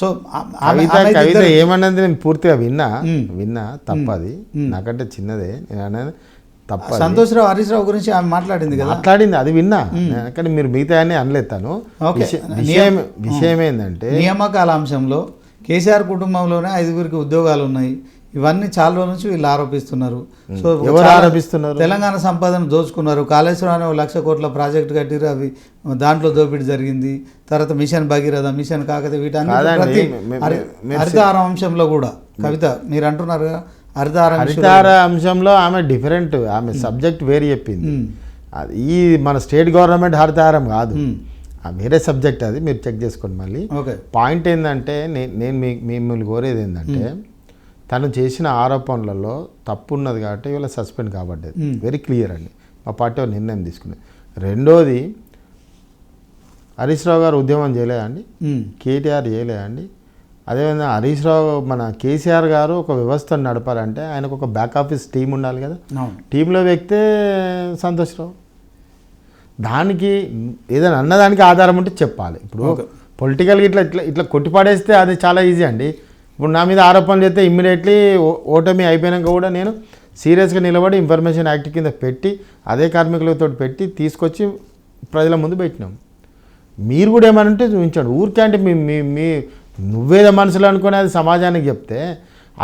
సో కవిత ఏమన్నది నేను పూర్తిగా విన్నా తప్పది, నాకంటే చిన్నదే నేను తప్ప. సంతోష్ రావు హరీష్ రావు గురించి ఆమె మాట్లాడింది కదా, మాట్లాడింది అది విన్నా, కానీ మీరు మిగతా అని అనలేతాను. విషయం ఏంటంటే నియామకాల అంశంలో కేసీఆర్ కుటుంబంలోనే 5గురికి ఉద్యోగాలు ఉన్నాయి. ఇవన్నీ చాలా రోజుల నుంచి వీళ్ళు ఆరోపిస్తున్నారు. సో ఎవరు ఆరోపిస్తున్నారు, తెలంగాణ సంపదను దోచుకున్నారు. కాళేశ్వరం అనే 1,00,000 కోట్ల ప్రాజెక్టు కట్టిరు, అవి దాంట్లో దోపిడీ జరిగింది. తర్వాత మిషన్ భగీరథ, మిషన్ కాకతే, వీటన్ని హరితహార అంశంలో కూడా కవిత మీరు అంటున్నారు కదా, హరితహార అంశంలో ఆమె డిఫరెంట్, ఆమె సబ్జెక్ట్ వేరే చెప్పింది. ఈ మన స్టేట్ గవర్నమెంట్ హరితహారం కాదు, వేరే సబ్జెక్ట్, అది మీరు చెక్ చేసుకోండి మళ్ళీ. పాయింట్ ఏంటంటే నేను మిమ్మల్ని కోరేది ఏంటంటే తను చేసిన ఆరోపణలలో తప్పు ఉన్నది కాబట్టి ఇవాళ సస్పెండ్ కాబడ్డది, వెరీ క్లియర్ అండి. మా పార్టీ నిర్ణయం తీసుకున్నది. రెండోది, హరీష్ రావు గారు ఉద్యమం చేయలేదా అండి, కేటీఆర్ చేయలేదా అండి, అదేవిధంగా హరీష్ రావు మన కేసీఆర్ గారు ఒక వ్యవస్థను నడపాలంటే ఆయనకు ఒక బ్యాక్ ఆఫీస్ టీం ఉండాలి కదా, టీంలో వ్యక్తే సంతోష్ రావు. దానికి ఏదైనా అన్నదానికి ఆధారం ఉంటే చెప్పాలి. ఇప్పుడు పొలిటికల్గా ఇట్లా కొట్టిపాడేస్తే అది చాలా ఈజీ అండి. ఇప్పుడు నా మీద ఆరోపణలు చేస్తే ఇమ్మీడియట్లీ ఓటమి అయిపోయాక కూడా నేను సీరియస్గా నిలబడి ఇన్ఫర్మేషన్ యాక్ట్ కింద పెట్టి అదే కార్మికులతో పెట్టి తీసుకొచ్చి ప్రజల ముందు పెట్టినాం. మీరు కూడా ఏమనంటే చూపించండి. ఊరికే అంటే మీ నువ్వేదో మనసులో అనుకుని అది సమాజానికి చెప్తే,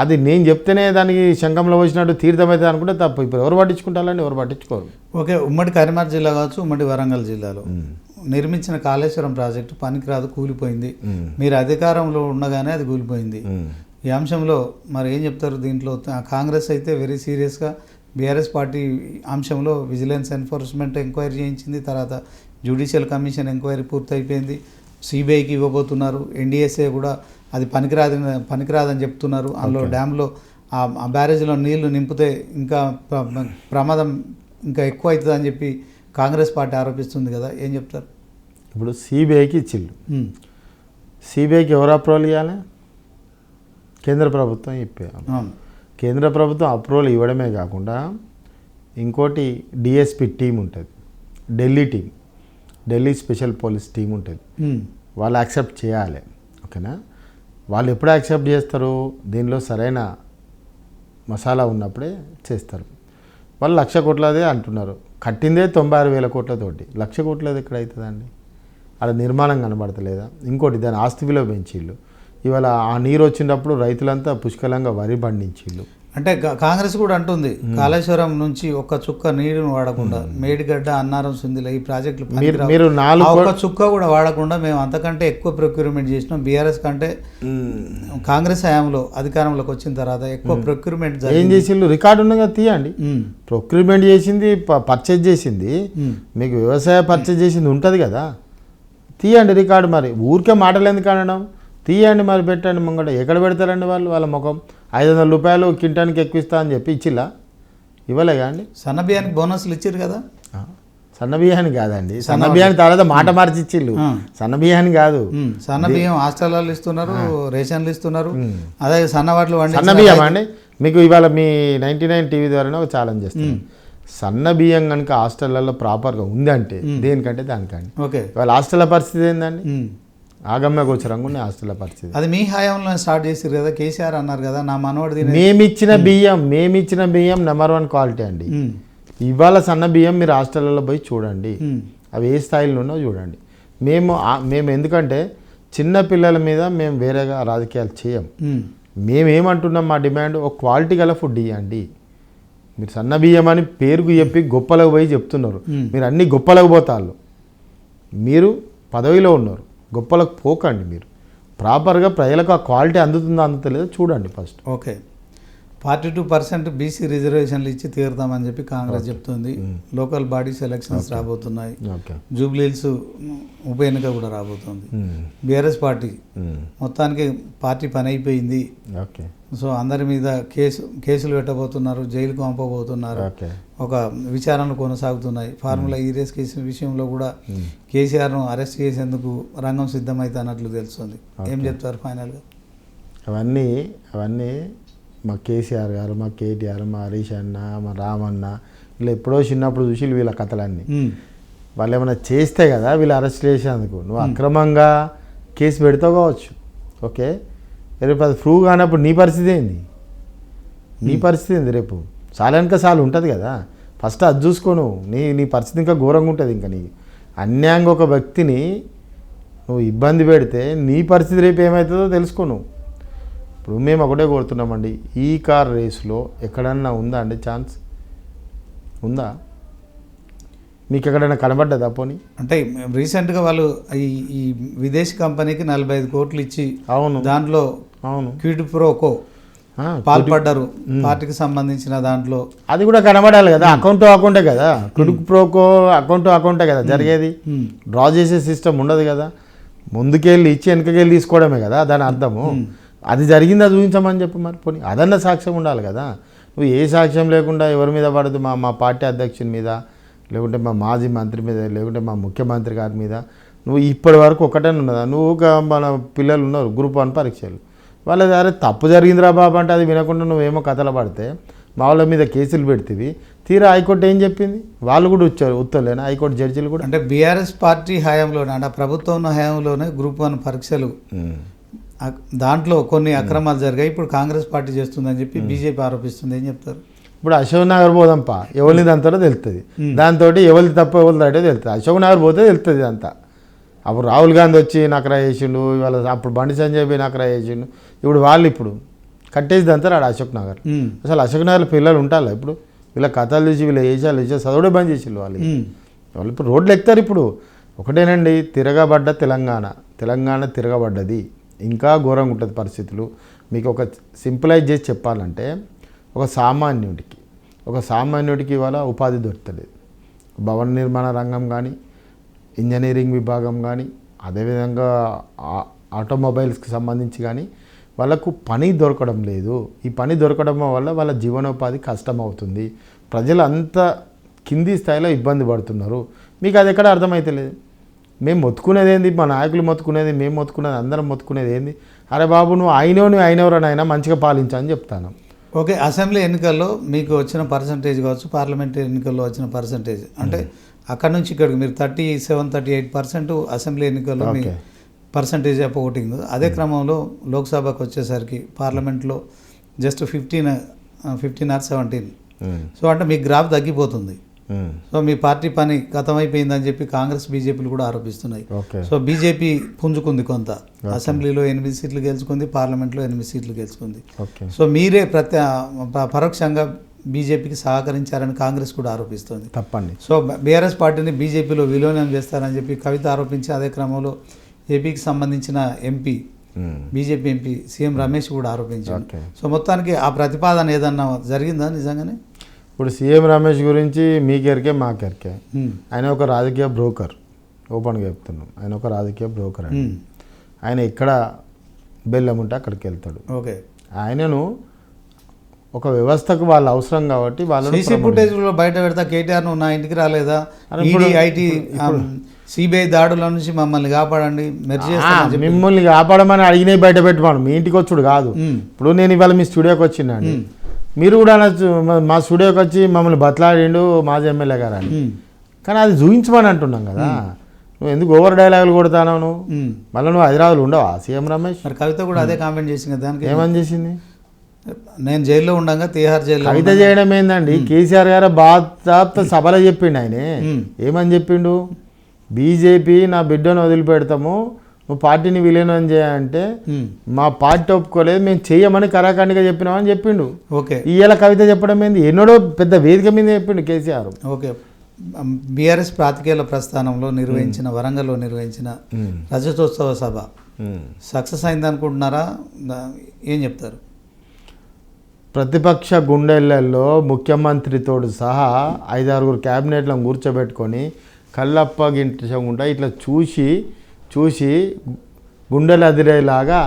అది నేను చెప్తేనే దానికి శంఖంలో వచ్చినట్టు తీర్థమైతే అనుకుంటే తప్పు. ఇప్పుడు ఎవరు పట్టించుకుంటారండి, ఎవరు పట్టించుకోరు. ఓకే, ఉమ్మడి కరీంనగర్ జిల్లా కావచ్చు, ఉమ్మడి వరంగల్ జిల్లాలో నిర్మించిన కాళేశ్వరం ప్రాజెక్టు పనికిరాదు, కూలిపోయింది. మీరు అధికారంలో ఉండగానే అది కూలిపోయింది. ఈ అంశంలో మరి ఏం చెప్తారు? దీంట్లో కాంగ్రెస్ అయితే వెరీ సీరియస్గా బీఆర్ఎస్ పార్టీ అంశంలో విజిలెన్స్ ఎన్ఫోర్స్మెంట్ ఎంక్వైరీ చేయించింది, తర్వాత జ్యుడిషియల్ కమిషన్ ఎంక్వైరీ పూర్తయిపోయింది, సిబిఐకి ఇవ్వబోతున్నారు. ఎన్డీఎస్ఏ కూడా అది పనికిరాదని చెప్తున్నారు. అందులో డ్యాంలో ఆ బ్యారేజ్లో నీళ్లు నింపితే ఇంకా ప్రమాదం ఇంకా ఎక్కువ అవుతుంది అని చెప్పి కాంగ్రెస్ పార్టీ ఆరోపిస్తుంది కదా, ఏం చెప్తారు? ఇప్పుడు సిబిఐకి ఇచ్చిళ్ళు, సిబిఐకి ఎవరు అప్రూవల్ ఇవ్వాలి? కేంద్ర ప్రభుత్వం ఇప్పారు. కేంద్ర ప్రభుత్వం అప్రూవల్ ఇవ్వడమే కాకుండా ఇంకోటి డిఎస్పి టీం ఉంటుంది, ఢిల్లీ స్పెషల్ పోలీస్ టీం ఉంటుంది, వాళ్ళు యాక్సెప్ట్ చేయాలి. ఓకేనా? వాళ్ళు ఎప్పుడు యాక్సెప్ట్ చేస్తారు? దీనిలో సరైన మసాలా ఉన్నప్పుడే చేస్తారు. వాళ్ళు 1,00,000 కోట్లదే అంటున్నారు, కట్టిందే 96,000 కోట్లతోటి. 1,00,000 కోట్లది ఎక్కడ అవుతుందండి? అక్కడ నిర్మాణం కనబడతలేదా? ఇంకోటి దాని ఆస్తి విలువ పెంచిళ్ళు. ఇవాళ ఆ నీరు వచ్చినప్పుడు రైతులంతా పుష్కలంగా వరి పండించిళ్ళు. అంటే కాంగ్రెస్ కూడా అంటుంది కాళేశ్వరం నుంచి ఒక్క చుక్క నీరును వాడకుండా మేడిగడ్డ, అన్నారం, సుందిల ఈ ప్రాజెక్టులు మీరు ఒక్క చుక్క కూడా వాడకుండా మేము అంతకంటే ఎక్కువ ప్రొక్యూర్మెంట్ చేసినాం. బీఆర్ఎస్ కంటే కాంగ్రెస్ హయాంలో అధికారంలోకి వచ్చిన తర్వాత ఎక్కువ ప్రొక్యూర్మెంట్ ఏం చేసిండ్రు రికార్డు ఉన్నగా తీయండి. ప్రొక్యూర్మెంట్ చేసింది, పర్చేజ్ చేసింది, మీకు వ్యవసాయ పర్చేజ్ చేసింది ఉంటుంది కదా, తీయండి రికార్డు. మరి ఊరికే మాటలు ఎందుకు అనడం, తీయండి మరి పెట్టండి ముంగట. ఎక్కడ పెడతారండి వాళ్ళు? వాళ్ళ ముఖం 500 రూపాయలు కింటానికి ఎక్కువ ఇస్తా అని చెప్పి ఇచ్చిలా? ఇవ్వలేగా అండి. సన్న బియ్యానికి బోనస్లు ఇచ్చారు కదా. సన్న బియ్యాన్ని కాదండి, సన్న బియ్యాన్ని తర్వాత మాట మార్చి ఇచ్చిళ్ళు, సన్న బియ్యాన్ని కాదు. సన్న బియ్యం హాస్టల్లో ఇస్తున్నారు, రేషన్లు ఇస్తున్నారు. అదే సన్న వాటిలో సన్న బియ్యం అండి. మీకు ఇవాళ మీ 99 టీవీ ద్వారా ఒక ఛాలెంజ్ చేస్తాను. సన్న బియ్యం కనుక హాస్టళ్లలో ప్రాపర్గా ఉందంటే దేనికంటే దానికండి. ఓకే, ఇవాళ హాస్టల్ల పరిస్థితి ఏందండి? ఆగమ్య గోచరంగా ఉన్నాయి హాస్టల్ల పరిస్థితి. అది మీ హయాంలో స్టార్ట్ చేసారు కదా, కేసీఆర్ అన్నారు కదా, నా మనవాడి మేమిచ్చిన బియ్యం #1 క్వాలిటీ అండి. ఇవాళ సన్న బియ్యం మీరు హాస్టల్లో పోయి చూడండి, అవి ఏ స్థాయిలో ఉన్నో చూడండి. మేము ఎందుకంటే చిన్న పిల్లల మీద మేము వేరేగా రాజకీయాలు చేయం. మేమేమంటున్నాం, మా డిమాండ్ ఒక క్వాలిటీ గల ఫుడ్ ఇవ్వండి. మీరు సన్న బియ్యం అని పేరుకు చెప్పి గొప్పలకు పోయి చెప్తున్నారు. మీరు అన్ని గొప్పలకు పోతాళ్ళు. మీరు పదవిలో ఉన్నారు, గొప్పలకు పోకండి. మీరు ప్రాపర్గా ప్రజలకు ఆ క్వాలిటీ అందుతుందో అందుతలేదో చూడండి ఫస్ట్. ఓకే, 42% బీసీ రిజర్వేషన్లు ఇచ్చి తీరుతామని చెప్పి కాంగ్రెస్ చెప్తుంది. లోకల్ బాడీస్ ఎలక్షన్స్ రాబోతున్నాయి. జూబ్లీహిల్స్ ఉప ఎన్నిక కూడా రాబోతుంది. బీఆర్ఎస్ పార్టీ మొత్తానికి పార్టీ పని అయిపోయింది. సో అందరి మీద కేసులు పెట్టబోతున్నారు, జైలుకు పంపబోతున్నారు, ఒక విచారణలు కొనసాగుతున్నాయి. ఫార్ములా ఈ రేస్ కేసు విషయంలో కూడా కేసీఆర్ను అరెస్ట్ చేసేందుకు రంగం సిద్ధమైతే అన్నట్లు తెలుస్తుంది. ఏం చెప్తారు ఫైనల్గా? అవన్నీ మా కేసీఆర్ గారు, మా కేటీఆర్, మా హరీష్ అన్న, మా రామన్న ఇలా ఎప్పుడో చిన్నప్పుడు చూసి వీళ్ళ కథలన్నీ వాళ్ళు ఏమైనా చేస్తే కదా వీళ్ళు అరెస్ట్ చేసేందుకు. నువ్వు అక్రమంగా కేసు పెడతావు కావచ్చు, ఓకే, రేపు అది ప్రూవ్ కానప్పుడు నీ పరిస్థితి ఏంది? రేపు సాలు ఉంటుంది కదా, ఫస్ట్ అది చూసుకోను. నీ పరిస్థితి ఇంకా ఘోరంగా ఉంటుంది. ఇంకా నీ అన్యాయంగా ఒక వ్యక్తిని నువ్వు ఇబ్బంది పెడితే నీ పరిస్థితి రేపు ఏమవుతుందో తెలుసుకోను. ఇప్పుడు మేము ఒకటే కోరుతున్నామండి, ఈ కార్ రేసులో ఎక్కడన్నా ఉందా అండి ఛాన్స్? ఉందా? మీకు ఎక్కడైనా కనబడ్డదా? పోనీ అంటే రీసెంట్గా వాళ్ళు ఈ విదేశీ కంపెనీకి 45 కోట్లు ఇచ్చి దాంట్లో క్విడ్ ప్రోకో పాల్పడ్డారు పార్టీకి సంబంధించిన దాంట్లో. అది కూడా కనబడాలి కదా, అకౌంటే కదా, క్విడ్ ప్రోకో అకౌంటే కదా జరిగేది. డ్రా చేసే సిస్టమ్ ఉండదు కదా, ముందుకెళ్ళి ఇచ్చి వెనకకెళ్ళి తీసుకోవడమే కదా దాని అర్థము. అది జరిగిందా చూపించమని చెప్పి మరి పోనీ అదన్న సాక్ష్యం ఉండాలి కదా. నువ్వు ఏ సాక్ష్యం లేకుండా ఎవరి మీద పడదు, మా పార్టీ అధ్యక్షుని మీద, లేకుంటే మా మాజీ మంత్రి మీద, లేకుంటే మా ముఖ్యమంత్రి గారి మీద నువ్వు ఇప్పటి వరకు ఒకటే ఉన్నదా? నువ్వు మన పిల్లలు ఉన్నారు గ్రూప్ 1 పరీక్షలు, వాళ్ళ దగ్గర తప్పు జరిగిందిరా బాబు అంటే అది వినకుండా నువ్వేమో కథలు పడితే మా వాళ్ళ మీద కేసులు పెడితే తీరా హైకోర్టు ఏం చెప్పింది? వాళ్ళు కూడా ఉత్తర్వులేనా హైకోర్టు జడ్జీలు కూడా? అంటే బీఆర్ఎస్ పార్టీ హయాంలోనే, అంటే ప్రభుత్వం హయాంలోనే గ్రూప్ 1 పరీక్షలు దాంట్లో కొన్ని అక్రమాలు జరిగాయి, ఇప్పుడు కాంగ్రెస్ పార్టీ చేస్తుందని చెప్పి బీజేపీ ఆరోపిస్తుంది. ఏం చెప్తారు? ఇప్పుడు అశోక్ నగర్ పోదాంపా, ఎవరిని దాంతో తెలుస్తుంది, దాంతో ఎవరిది తప్ప ఎవరిది రైటే తెలుస్తుంది. అశోక్ నగర్ పోతే తెలుస్తుంది అంతా. అప్పుడు రాహుల్ గాంధీ వచ్చి నకరా చేసిండు, ఇవాళ అప్పుడు బండి సంజయ్ పోయి నకరా చేసిండు, ఇప్పుడు వాళ్ళు ఇప్పుడు కట్టేసి అంటారు ఆడ అశోక్ నగర్. అసలు అశోక్ నగర్లో పిల్లలు ఉంటారా? ఇప్పుడు వీళ్ళ కథలు చూసి వీళ్ళ ఏషాలు చూసి చదవడే బంద్ చేసిండు వాళ్ళు ఇప్పుడు రోడ్లు ఎక్కుతారు. ఇప్పుడు ఒకటేనండి, తిరగబడ్డ తెలంగాణ తిరగబడ్డది. ఇంకా ఘోరంగా ఉంటుంది పరిస్థితులు. మీకు ఒక సింప్లైజ్ చేసి చెప్పాలంటే ఒక సామాన్యుడికి ఇవాళ ఉపాధి దొరుకుతలేదు. భవన నిర్మాణ రంగం కానీ, ఇంజనీరింగ్ విభాగం కానీ, అదేవిధంగా ఆటోమొబైల్స్కి సంబంధించి కానీ వాళ్ళకు పని దొరకడం లేదు. ఈ పని దొరకడం వల్ల వాళ్ళ జీవనోపాధి కష్టమవుతుంది. ప్రజలు అంత కింది స్థాయిలో ఇబ్బంది పడుతున్నారు. మీకు అది ఎక్కడ అర్థమైతలేదు. మేము మొత్తుకునేది ఏంది? మా నాయకులు మొత్తుకునేది, మేము మొత్తుకునేది, అందరం మొత్తుకునేది ఏంది? అరే బాబు నువ్వు అయినవరనైనా మంచిగా పాలించని చెప్తాను. ఓకే, అసెంబ్లీ ఎన్నికల్లో మీకు వచ్చిన పర్సంటేజ్ కావచ్చు, పార్లమెంటరీ ఎన్నికల్లో వచ్చిన పర్సంటేజ్ అంటే అక్కడ నుంచి ఇక్కడికి మీరు 37-38% అసెంబ్లీ ఎన్నికల్లో మీ పర్సంటేజ్ ఆఫ్ ఓటింగ్. అదే క్రమంలో లోక్సభకు వచ్చేసరికి పార్లమెంట్లో జస్ట్ 15 or 17. సో అంటే మీ గ్రాఫ్ తగ్గిపోతుంది. సో మీ పార్టీ పని గతమైపోయిందని చెప్పి కాంగ్రెస్ బీజేపీలు కూడా ఆరోపిస్తున్నాయి. సో బీజేపీ పుంజుకుంది కొంత, అసెంబ్లీలో 8 సీట్లు గెలుచుకుంది, పార్లమెంట్లో 8 సీట్లు గెలుచుకుంది. సో మీరే పరోక్షంగా బీజేపీకి సహకరించారని కాంగ్రెస్ కూడా ఆరోపిస్తుంది. తప్పండి. సో బీఆర్ఎస్ పార్టీని బీజేపీలో విలీనం చేస్తారని చెప్పి కవిత ఆరోపించి అదే క్రమంలో ఏపీకి సంబంధించిన MP BJP MP CM Ramesh కూడా ఆరోపించారు. సో మొత్తానికి ఆ ప్రతిపాదన ఏదన్నా జరిగిందా నిజంగానే? ఇప్పుడు సీఎం రమేష్ గురించి మీకెరికే మాకెరికే, ఆయన ఒక రాజకీయ బ్రోకర్, ఓపెన్గా చెప్తున్నాం. ఆయన ఒక రాజకీయ బ్రోకర్ అండి. ఆయన ఎక్కడ బెల్లం ఉంటే అక్కడికి వెళ్తాడు. ఓకే, ఆయనను ఒక వ్యవస్థకు వాళ్ళు అవసరం కాబట్టి వాళ్ళు సీసీ ఫుటేజ్లో బయట పెడతా కేటీఆర్ నువ్వు నా ఇంటికి రాలేదా, ఐటీ సిబిఐ దాడుల నుంచి మమ్మల్ని కాపాడండి, మిమ్మల్ని కాపాడమని అడిగినవి బయట పెట్టమను, మీ ఇంటికి వచ్చుడు కాదు. ఇప్పుడు నేను ఇవాళ మీ స్టూడియోకి వచ్చిందండి, మీరు కూడా మా స్టూడియోకి వచ్చి మమ్మల్ని బతలాడిండు మాజీ ఎమ్మెల్యే గారు అని, కానీ అది చూపించమని అంటున్నాం కదా. నువ్వు ఎందుకు ఓవర్ డైలాగులు కొడతాను నువ్వు? మళ్ళీ నువ్వు హైదరాబాద్లో ఉండవా సీఎం రమేష్? మరి కవిత కూడా అదే కామెంట్ చేసింది. దానికి ఏమని చేసింది? నేను జైల్లో ఉండగా తీహార్ జైల్లో. కవిత చేయడం ఏందండి, కేసీఆర్ గారు బాధ్యత సభలో చెప్పిండు. ఆయన ఏమని చెప్పిండు? బీజేపీ నా బిడ్డను వదిలిపెడతాము, నువ్వు పార్టీని విలీనం చేయాలంటే మా పార్టీ ఒప్పుకోలేదు, మేము చెయ్యమని కరాఖండిగా చెప్పినామని చెప్పిండు. ఓకే, ఇవాళ కవిత చెప్పడం ఏంది? ఎన్నడో పెద్ద వేదిక మీద చెప్పిండు కేసీఆర్. ఓకే, బీఆర్ఎస్ ప్రాతికేయుల ప్రస్థానంలో నిర్వహించిన వరంగల్లో నిర్వహించిన రజతోత్సవ సభ సక్సెస్ అయింది అనుకుంటున్నారా? ఏం చెప్తారు? ప్రతిపక్ష గుండెళ్లలో ముఖ్యమంత్రితోడు సహా 5-6 క్యాబినెట్లను కూర్చోబెట్టుకొని కళ్ళప్పగించకుండా ఇట్లా చూసి గుండెలు అదిరేలాగా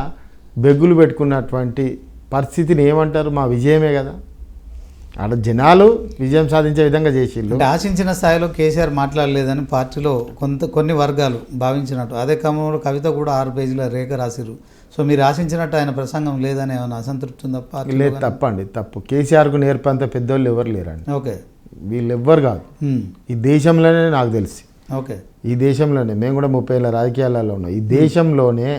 బెగ్గులు పెట్టుకున్నటువంటి పరిస్థితిని ఏమంటారు? మా విజయమే కదా. అక్కడ జనాలు విజయం సాధించే విధంగా చేసిళ్ళు. ఆశించిన స్థాయిలో కేసీఆర్ మాట్లాడలేదని పార్టీలో కొన్ని వర్గాలు భావించినట్టు. అదే క్రమంలో కవిత కూడా 6 పేజీల రేఖ రాసిరు. సో మీరు ఆశించినట్టు ఆయన ప్రసంగం లేదని ఏమైనా అసంతృప్తి ఉందా? లేదు, తప్పండి, తప్పు. కేసీఆర్కు నేర్పంత పెద్దోళ్ళు ఎవరు లేరండి. ఓకే, వీళ్ళు ఎవ్వరు కాదు ఈ దేశంలోనే, నాకు తెలిసి. ఓకే, ఈ దేశంలోనే, మేము కూడా 30 ఏళ్ళ రాజకీయాలలో ఉన్నాం, ఈ దేశంలోనే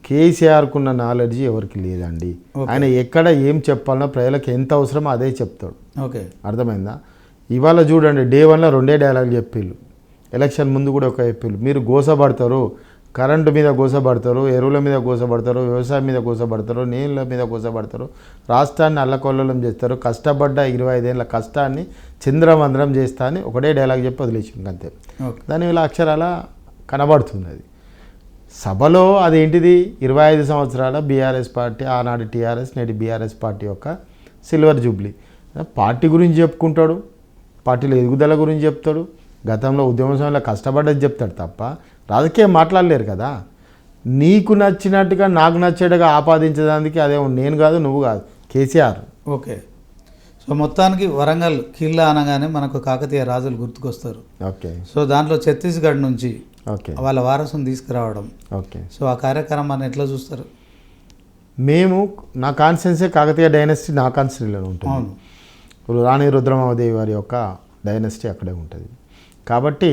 కేసీఆర్కున్న నాలెడ్జ్ ఎవరికి లేదండి. ఆయన ఎక్కడ ఏం చెప్పాలనో ప్రజలకు ఎంత అవసరమో అదే చెప్తాడు. ఓకే, అర్థమైందా? ఇవాళ చూడండి, డే 1లో 2 డైలాగులు చెప్పిళ్ళు, ఎలక్షన్ ముందు కూడా ఒక చెప్పిళ్ళు. మీరు గోసపడతారు, కరెంటు మీద గోసపడతారు, ఎరువుల మీద గోసపడతారు, వ్యవసాయం మీద గోసపడతారు, నీళ్ళ మీద గోసపడతారు, రాష్ట్రాన్ని అల్లకొల్లం చేస్తారు, కష్టపడ్డ 25 ఏళ్ళ కష్టాన్ని చంద్రమంద్రం చేస్తా అని ఒకటే డైలాగ్ చెప్పి వదిలేసింది అంతే. దాని ఇలా అక్షరాల కనబడుతుంది అది సభలో. అదేంటిది? 25 సంవత్సరాల బీఆర్ఎస్ పార్టీ, ఆనాడు టీఆర్ఎస్, నేటి బీఆర్ఎస్ పార్టీ యొక్క సిల్వర్ జూబ్లీ. పార్టీ గురించి చెప్పుకుంటాడు, పార్టీలో ఎదుగుదల గురించి చెప్తాడు, గతంలో ఉద్యమ సమయంలో కష్టపడ్డది చెప్తాడు తప్ప రాజకీయం మాట్లాడలేరు కదా. నీకు నచ్చినట్టుగా నాకు నచ్చేట్టుగా ఆపాదించడానికి అదేమో నేను కాదు, నువ్వు కాదు, కేసీఆర్. ఓకే, సో మొత్తానికి వరంగల్ కిల్లా అనగానే మనకు కాకతీయ రాజులు గుర్తుకొస్తారు. ఓకే, సో దాంట్లో ఛత్తీస్గఢ్ నుంచి ఓకే వాళ్ళ వారసుని తీసుకురావడం. ఓకే, సో ఆ కార్యక్రమాన్ని ఎట్లా చూస్తారు? మేము నా కాన్స్టిట్యున్సీ కాకతీయ డైనస్టీ నా కాన్స్టిట్యూన్సీలో ఉంటుంది. రాణి రుద్రమాదేవి వారి యొక్క డైనస్టీ అక్కడే ఉంటుంది. కాబట్టి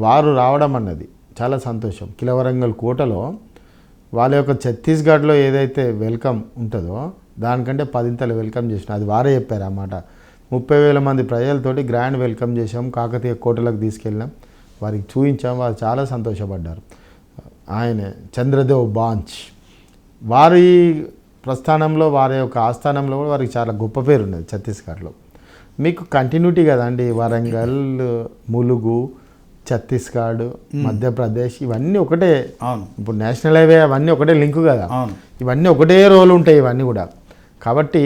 వారు రావడం అన్నది చాలా సంతోషం. కిలవరంగల్ కోటలో వాళ్ళ యొక్క ఛత్తీస్గఢ్లో ఏదైతే వెల్కమ్ ఉంటుందో దానికంటే 10 వెల్కమ్ చేసిన, అది వారే చెప్పారు అన్నమాట. 30,000 మంది ప్రజలతోటి గ్రాండ్ వెల్కమ్ చేసాం, కాకతీయ కోటలకు తీసుకెళ్ళాం, వారికి చూపించాం, వారు చాలా సంతోషపడ్డారు. ఆయన చంద్రదేవ్ బాంచ్ వారి ప్రస్థానంలో, వారి యొక్క ఆస్థానంలో కూడా వారికి చాలా గొప్ప పేరు ఉన్నది ఛత్తీస్గఢ్లో. మీకు కంటిన్యూటీ కదండి, వరంగల్, ములుగు, ఛత్తీస్గఢ్, మధ్యప్రదేశ్ ఇవన్నీ ఒకటే. ఇప్పుడు నేషనల్ హైవే అవన్నీ ఒకటే లింకు కదా, ఇవన్నీ ఒకటే రోల్ ఉంటాయి ఇవన్నీ కూడా. కాబట్టి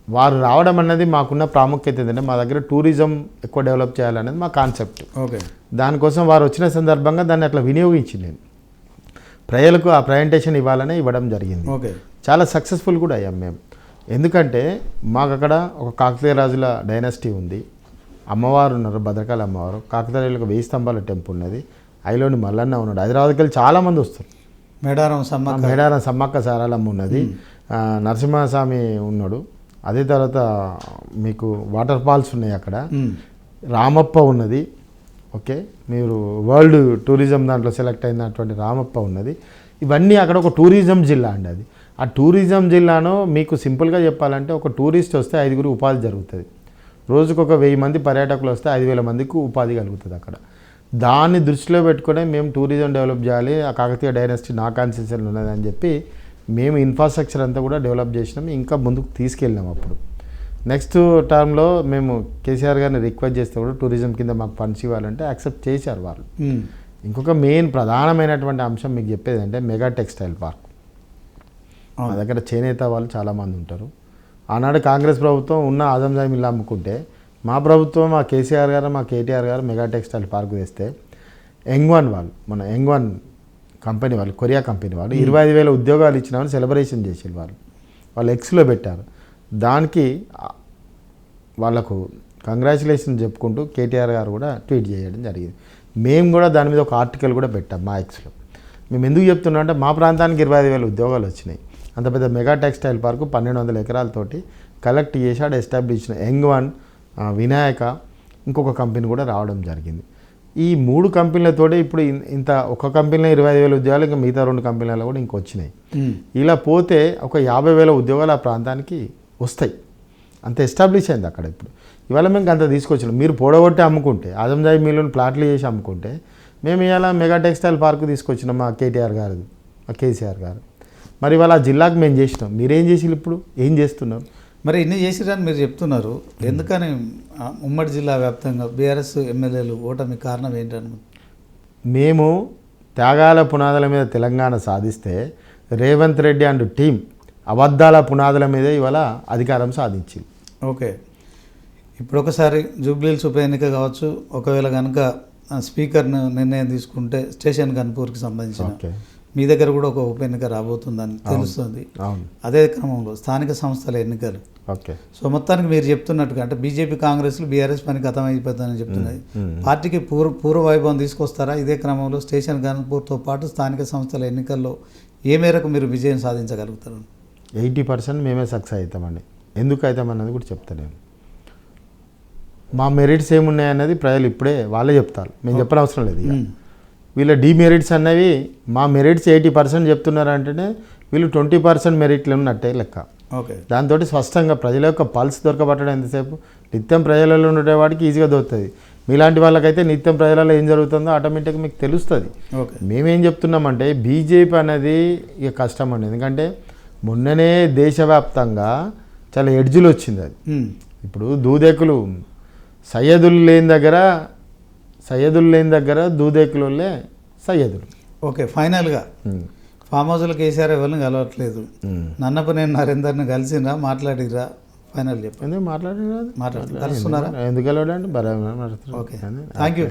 వారు రావడం అన్నది మాకున్న ప్రాముఖ్యత ఏంటంటే మా దగ్గర టూరిజం ఎక్కువ డెవలప్ చేయాలనేది మా కాన్సెప్ట్. ఓకే, దానికోసం వారు వచ్చిన సందర్భంగా దాన్ని అట్లా వినియోగించి నేను ప్రజలకు ఆ ప్రజెంటేషన్ ఇవ్వడం జరిగింది. ఓకే, చాలా సక్సెస్ఫుల్ కూడా అయ్యాం మేము. ఎందుకంటే మాకు అక్కడ ఒక కాకతీయ రాజుల డైనాసిటీ ఉంది, అమ్మవారు ఉన్నారు, భద్రకాళి అమ్మవారు, కాకతీయులకు 1000 స్తంభాల టెంపుల్ ఉన్నది, ఐలోని మల్లన్న ఉన్నాడు, హైదరాబాద్కి వెళ్ళి చాలామంది వస్తారు, మేడారం సమ్మక్క సారాలమ్మ ఉన్నది, నరసింహస్వామి ఉన్నాడు, అదే తర్వాత మీకు వాటర్ ఫాల్స్ ఉన్నాయి అక్కడ, రామప్ప ఉన్నది. ఓకే, మీరు వరల్డ్ టూరిజం దాంట్లో సెలెక్ట్ అయినటువంటి రామప్ప ఉన్నది. ఇవన్నీ అక్కడ ఒక టూరిజం జిల్లా అండి. అది ఆ టూరిజం జిల్లాను మీకు సింపుల్గా చెప్పాలంటే ఒక టూరిస్ట్ వస్తే 5 ఉపాధి జరుగుతుంది. రోజుకు ఒక 1000 మంది పర్యాటకులు వస్తే 5000 మందికి ఉపాధి కలుగుతుంది అక్కడ. దాన్ని దృష్టిలో పెట్టుకునే మేము టూరిజం డెవలప్ చేయాలి, ఆ కాకతీయ డైనాసిటీ నా కాన్స్టిట్యూన్సీలో ఉన్నదని చెప్పి మేము ఇన్ఫ్రాస్ట్రక్చర్ అంతా కూడా డెవలప్ చేసినాం, ఇంకా ముందుకు తీసుకెళ్ళినాం. అప్పుడు నెక్స్ట్ టర్మ్లో మేము కేసీఆర్ గారిని రిక్వెస్ట్ చేస్తే కూడా టూరిజం కింద మాకు ఫండ్స్ ఇవ్వాలంటే యాక్సెప్ట్ చేశారు వాళ్ళు. ఇంకొక మెయిన్ ప్రధానమైనటువంటి అంశం మీకు చెప్పేది అంటే మెగా టెక్స్టైల్ పార్క్. మా దగ్గర చేనేత వాళ్ళు చాలామంది ఉంటారు. ఆనాడు కాంగ్రెస్ ప్రభుత్వం ఉన్న ఆజంజాయి మిల్లు అమ్ముకుంటే మా ప్రభుత్వం, మా కేసీఆర్ గారు, మా కేటీఆర్ గారు మెగా టెక్స్టైల్ పార్క్ తెస్తే ఎంగ్వాన్ వాళ్ళు, మన ఎంగ్వాన్ కంపెనీ వాళ్ళు, కొరియా కంపెనీ వాళ్ళు 25,000 ఉద్యోగాలు ఇచ్చినామని సెలబ్రేషన్ చేసేది వాళ్ళు ఎక్స్లో పెట్టారు. దానికి వాళ్ళకు కంగ్రాచులేషన్ చెప్పుకుంటూ కేటీఆర్ గారు కూడా ట్వీట్ చేయడం జరిగింది. మేము కూడా దాని మీద ఒక ఆర్టికల్ కూడా పెట్టాం మా ఎక్స్లో. మేము ఎందుకు చెప్తున్నాం అంటే మా ప్రాంతానికి 25,000 ఉద్యోగాలు వచ్చినాయి. అంత పెద్ద మెగా టెక్స్టైల్ పార్కు 1200 ఎకరాలతోటి కలెక్ట్ చేశాడు, ఎస్టాబ్లిష్ చేసిన ఎంగ్వాన్, వినాయక, ఇంకొక కంపెనీ కూడా రావడం జరిగింది. ఈ 3 కంపెనీలతోటి ఇప్పుడు ఇంత ఒక కంపెనీలో 25,000 ఉద్యోగాలు, ఇంకా మిగతా 2 కంపెనీలలో కూడా ఇంకొచ్చినాయి. ఇలా పోతే ఒక 50,000 ఉద్యోగాలు ఆ ప్రాంతానికి వస్తాయి. అంత ఎస్టాబ్లిష్ అయింది అక్కడ. ఇప్పుడు ఇవాళ మేము అంత తీసుకొచ్చినాం. మీరు పొడగొట్టి అమ్ముకుంటే, ఆజంజాయి మిల్లుని ప్లాట్లు చేసి అమ్ముకుంటే, మేము ఇవాళ మెగా టెక్స్టైల్ పార్కు తీసుకొచ్చినాం మా కేటీఆర్ గారు, మా కేసీఆర్ గారు. మరి ఇవాళ ఆ జిల్లాకు మేము చేసినాం. మీరేం చేసి ఇప్పుడు ఏం చేస్తున్నారు? మరి ఇన్ని చేసిరని మీరు చెప్తున్నారు, ఎందుకని ఉమ్మడి జిల్లా వ్యాప్తంగా బీఆర్ఎస్ ఎమ్మెల్యేలు ఓటమి కారణం ఏంటని? మేము త్యాగాల పునాదుల మీద తెలంగాణ సాధిస్తే రేవంత్ రెడ్డి అండ్ టీం అబద్ధాల పునాదుల మీదే ఇవాళ అధికారం సాధించింది. ఓకే, ఇప్పుడు ఒకసారి జూబ్లీహిల్స్ ఉప ఎన్నిక కావచ్చు, ఒకవేళ కనుక స్పీకర్ను నిర్ణయం తీసుకుంటే స్టేషన్ గన్పూర్కి సంబంధించిన మీ దగ్గర కూడా ఒక ఉప ఎన్నిక రాబోతుందని తెలుస్తుంది. అదే క్రమంలో స్థానిక సంస్థల ఎన్నికలు. ఓకే, సో మొత్తానికి మీరు చెప్తున్నట్టుగా అంటే బీజేపీ కాంగ్రెస్లు బీఆర్ఎస్ పని గతమైపోతుందని చెప్తున్నాయి. పార్టీకి పూర్వ వైభవం తీసుకొస్తారా? ఇదే క్రమంలో స్టేషన్ గన్పూర్తో పాటు స్థానిక సంస్థల ఎన్నికల్లో ఏ మేరకు మీరు విజయం సాధించగలుగుతారు? 80% మేమే సక్సెస్ అవుతామండి. ఎందుకు అవుతామన్నది కూడా చెప్తాను. మా మెరిట్స్ ఏమున్నాయన్నది ప్రజలు ఇప్పుడే వాళ్ళే చెప్తారు, మేము చెప్పని అవసరం లేదు. వీళ్ళ డిమెరిట్స్ అన్నవి మా మెరిట్స్ 80% చెప్తున్నారంటేనే వీళ్ళు 20% మెరిట్లు ఉన్నట్టే లెక్క. ఓకే, దాంతో స్పష్టంగా ప్రజల యొక్క పల్స్ దొరకబట్టడం ఎంతసేపు నిత్యం ప్రజలలో ఉండేవాడికి ఈజీగా దొరుకుతుంది. మీలాంటి వాళ్ళకైతే నిత్యం ప్రజలలో ఏం జరుగుతుందో ఆటోమేటిక్గా మీకు తెలుస్తుంది. మేమేం చెప్తున్నామంటే బీజేపీ అనేది ఇక కష్టం అండి. ఎందుకంటే మొన్ననే దేశవ్యాప్తంగా చాలా ఎడ్జులు వచ్చింది. అది ఇప్పుడు దూదేకులు సయ్యదులు లేని దగ్గర దూదేకులే సయ్యదులు. ఓకే, ఫైనల్గా ఫామ్ హౌస్లో కేసీఆర్ ఎవరిని కలవట్లేదు. నన్నపనేని నరేందర్ని కలిసిరా, మాట్లాడిరా? ఫైనల్ చెప్పండి. కలుస్తున్నారా? ఎందుకు కలవడండి? ఓకే, థ్యాంక్ యూ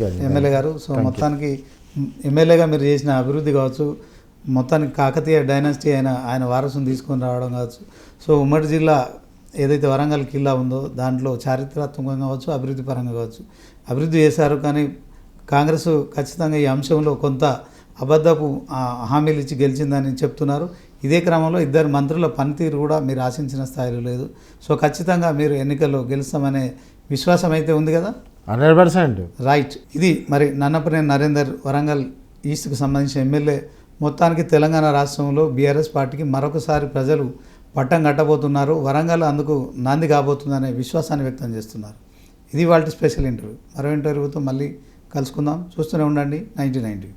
అండి ఎమ్మెల్యే గారు. సో మొత్తానికి ఎమ్మెల్యేగా మీరు చేసిన అభివృద్ధి కావచ్చు, మొత్తానికి కాకతీయ డైనాసిటీ ఆయన వారసుని తీసుకొని రావడం కావచ్చు, సో ఉమ్మడి జిల్లా ఏదైతే వరంగల్ కిల్లా ఉందో దాంట్లో చారిత్రాత్మకంగా కావచ్చు, అభివృద్ధి పరంగా కావచ్చు అభివృద్ధి చేశారు. కానీ కాంగ్రెస్ ఖచ్చితంగా ఈ అంశంలో కొంత అబద్ధపు హామీలు ఇచ్చి గెలిచిందని చెప్తున్నారు. ఇదే క్రమంలో 2 మంత్రుల పనితీరు కూడా మీరు ఆశించిన స్థాయిలో లేదు. సో ఖచ్చితంగా మీరు ఎన్నికల్లో గెలుస్తామనే విశ్వాసం అయితే ఉంది కదా? 100% రైట్. ఇది మరి నన్నపనేని నరేందర్ వరంగల్ ఈస్ట్కి సంబంధించిన ఎమ్మెల్యే. మొత్తానికి తెలంగాణ రాష్ట్రంలో బీఆర్ఎస్ పార్టీకి మరొకసారి ప్రజలు పట్టం కట్టబోతున్నారు. వరంగల్ అందుకు నాంది కాబోతుందనే విశ్వాసాన్ని వ్యక్తం చేస్తున్నారు. ఇది వాళ్ళ స్పెషల్ ఇంటర్వ్యూ. మరో ఇంటర్వ్యూతో మళ్ళీ కలుసుకుందాం. చూస్తూనే ఉండండి 9090.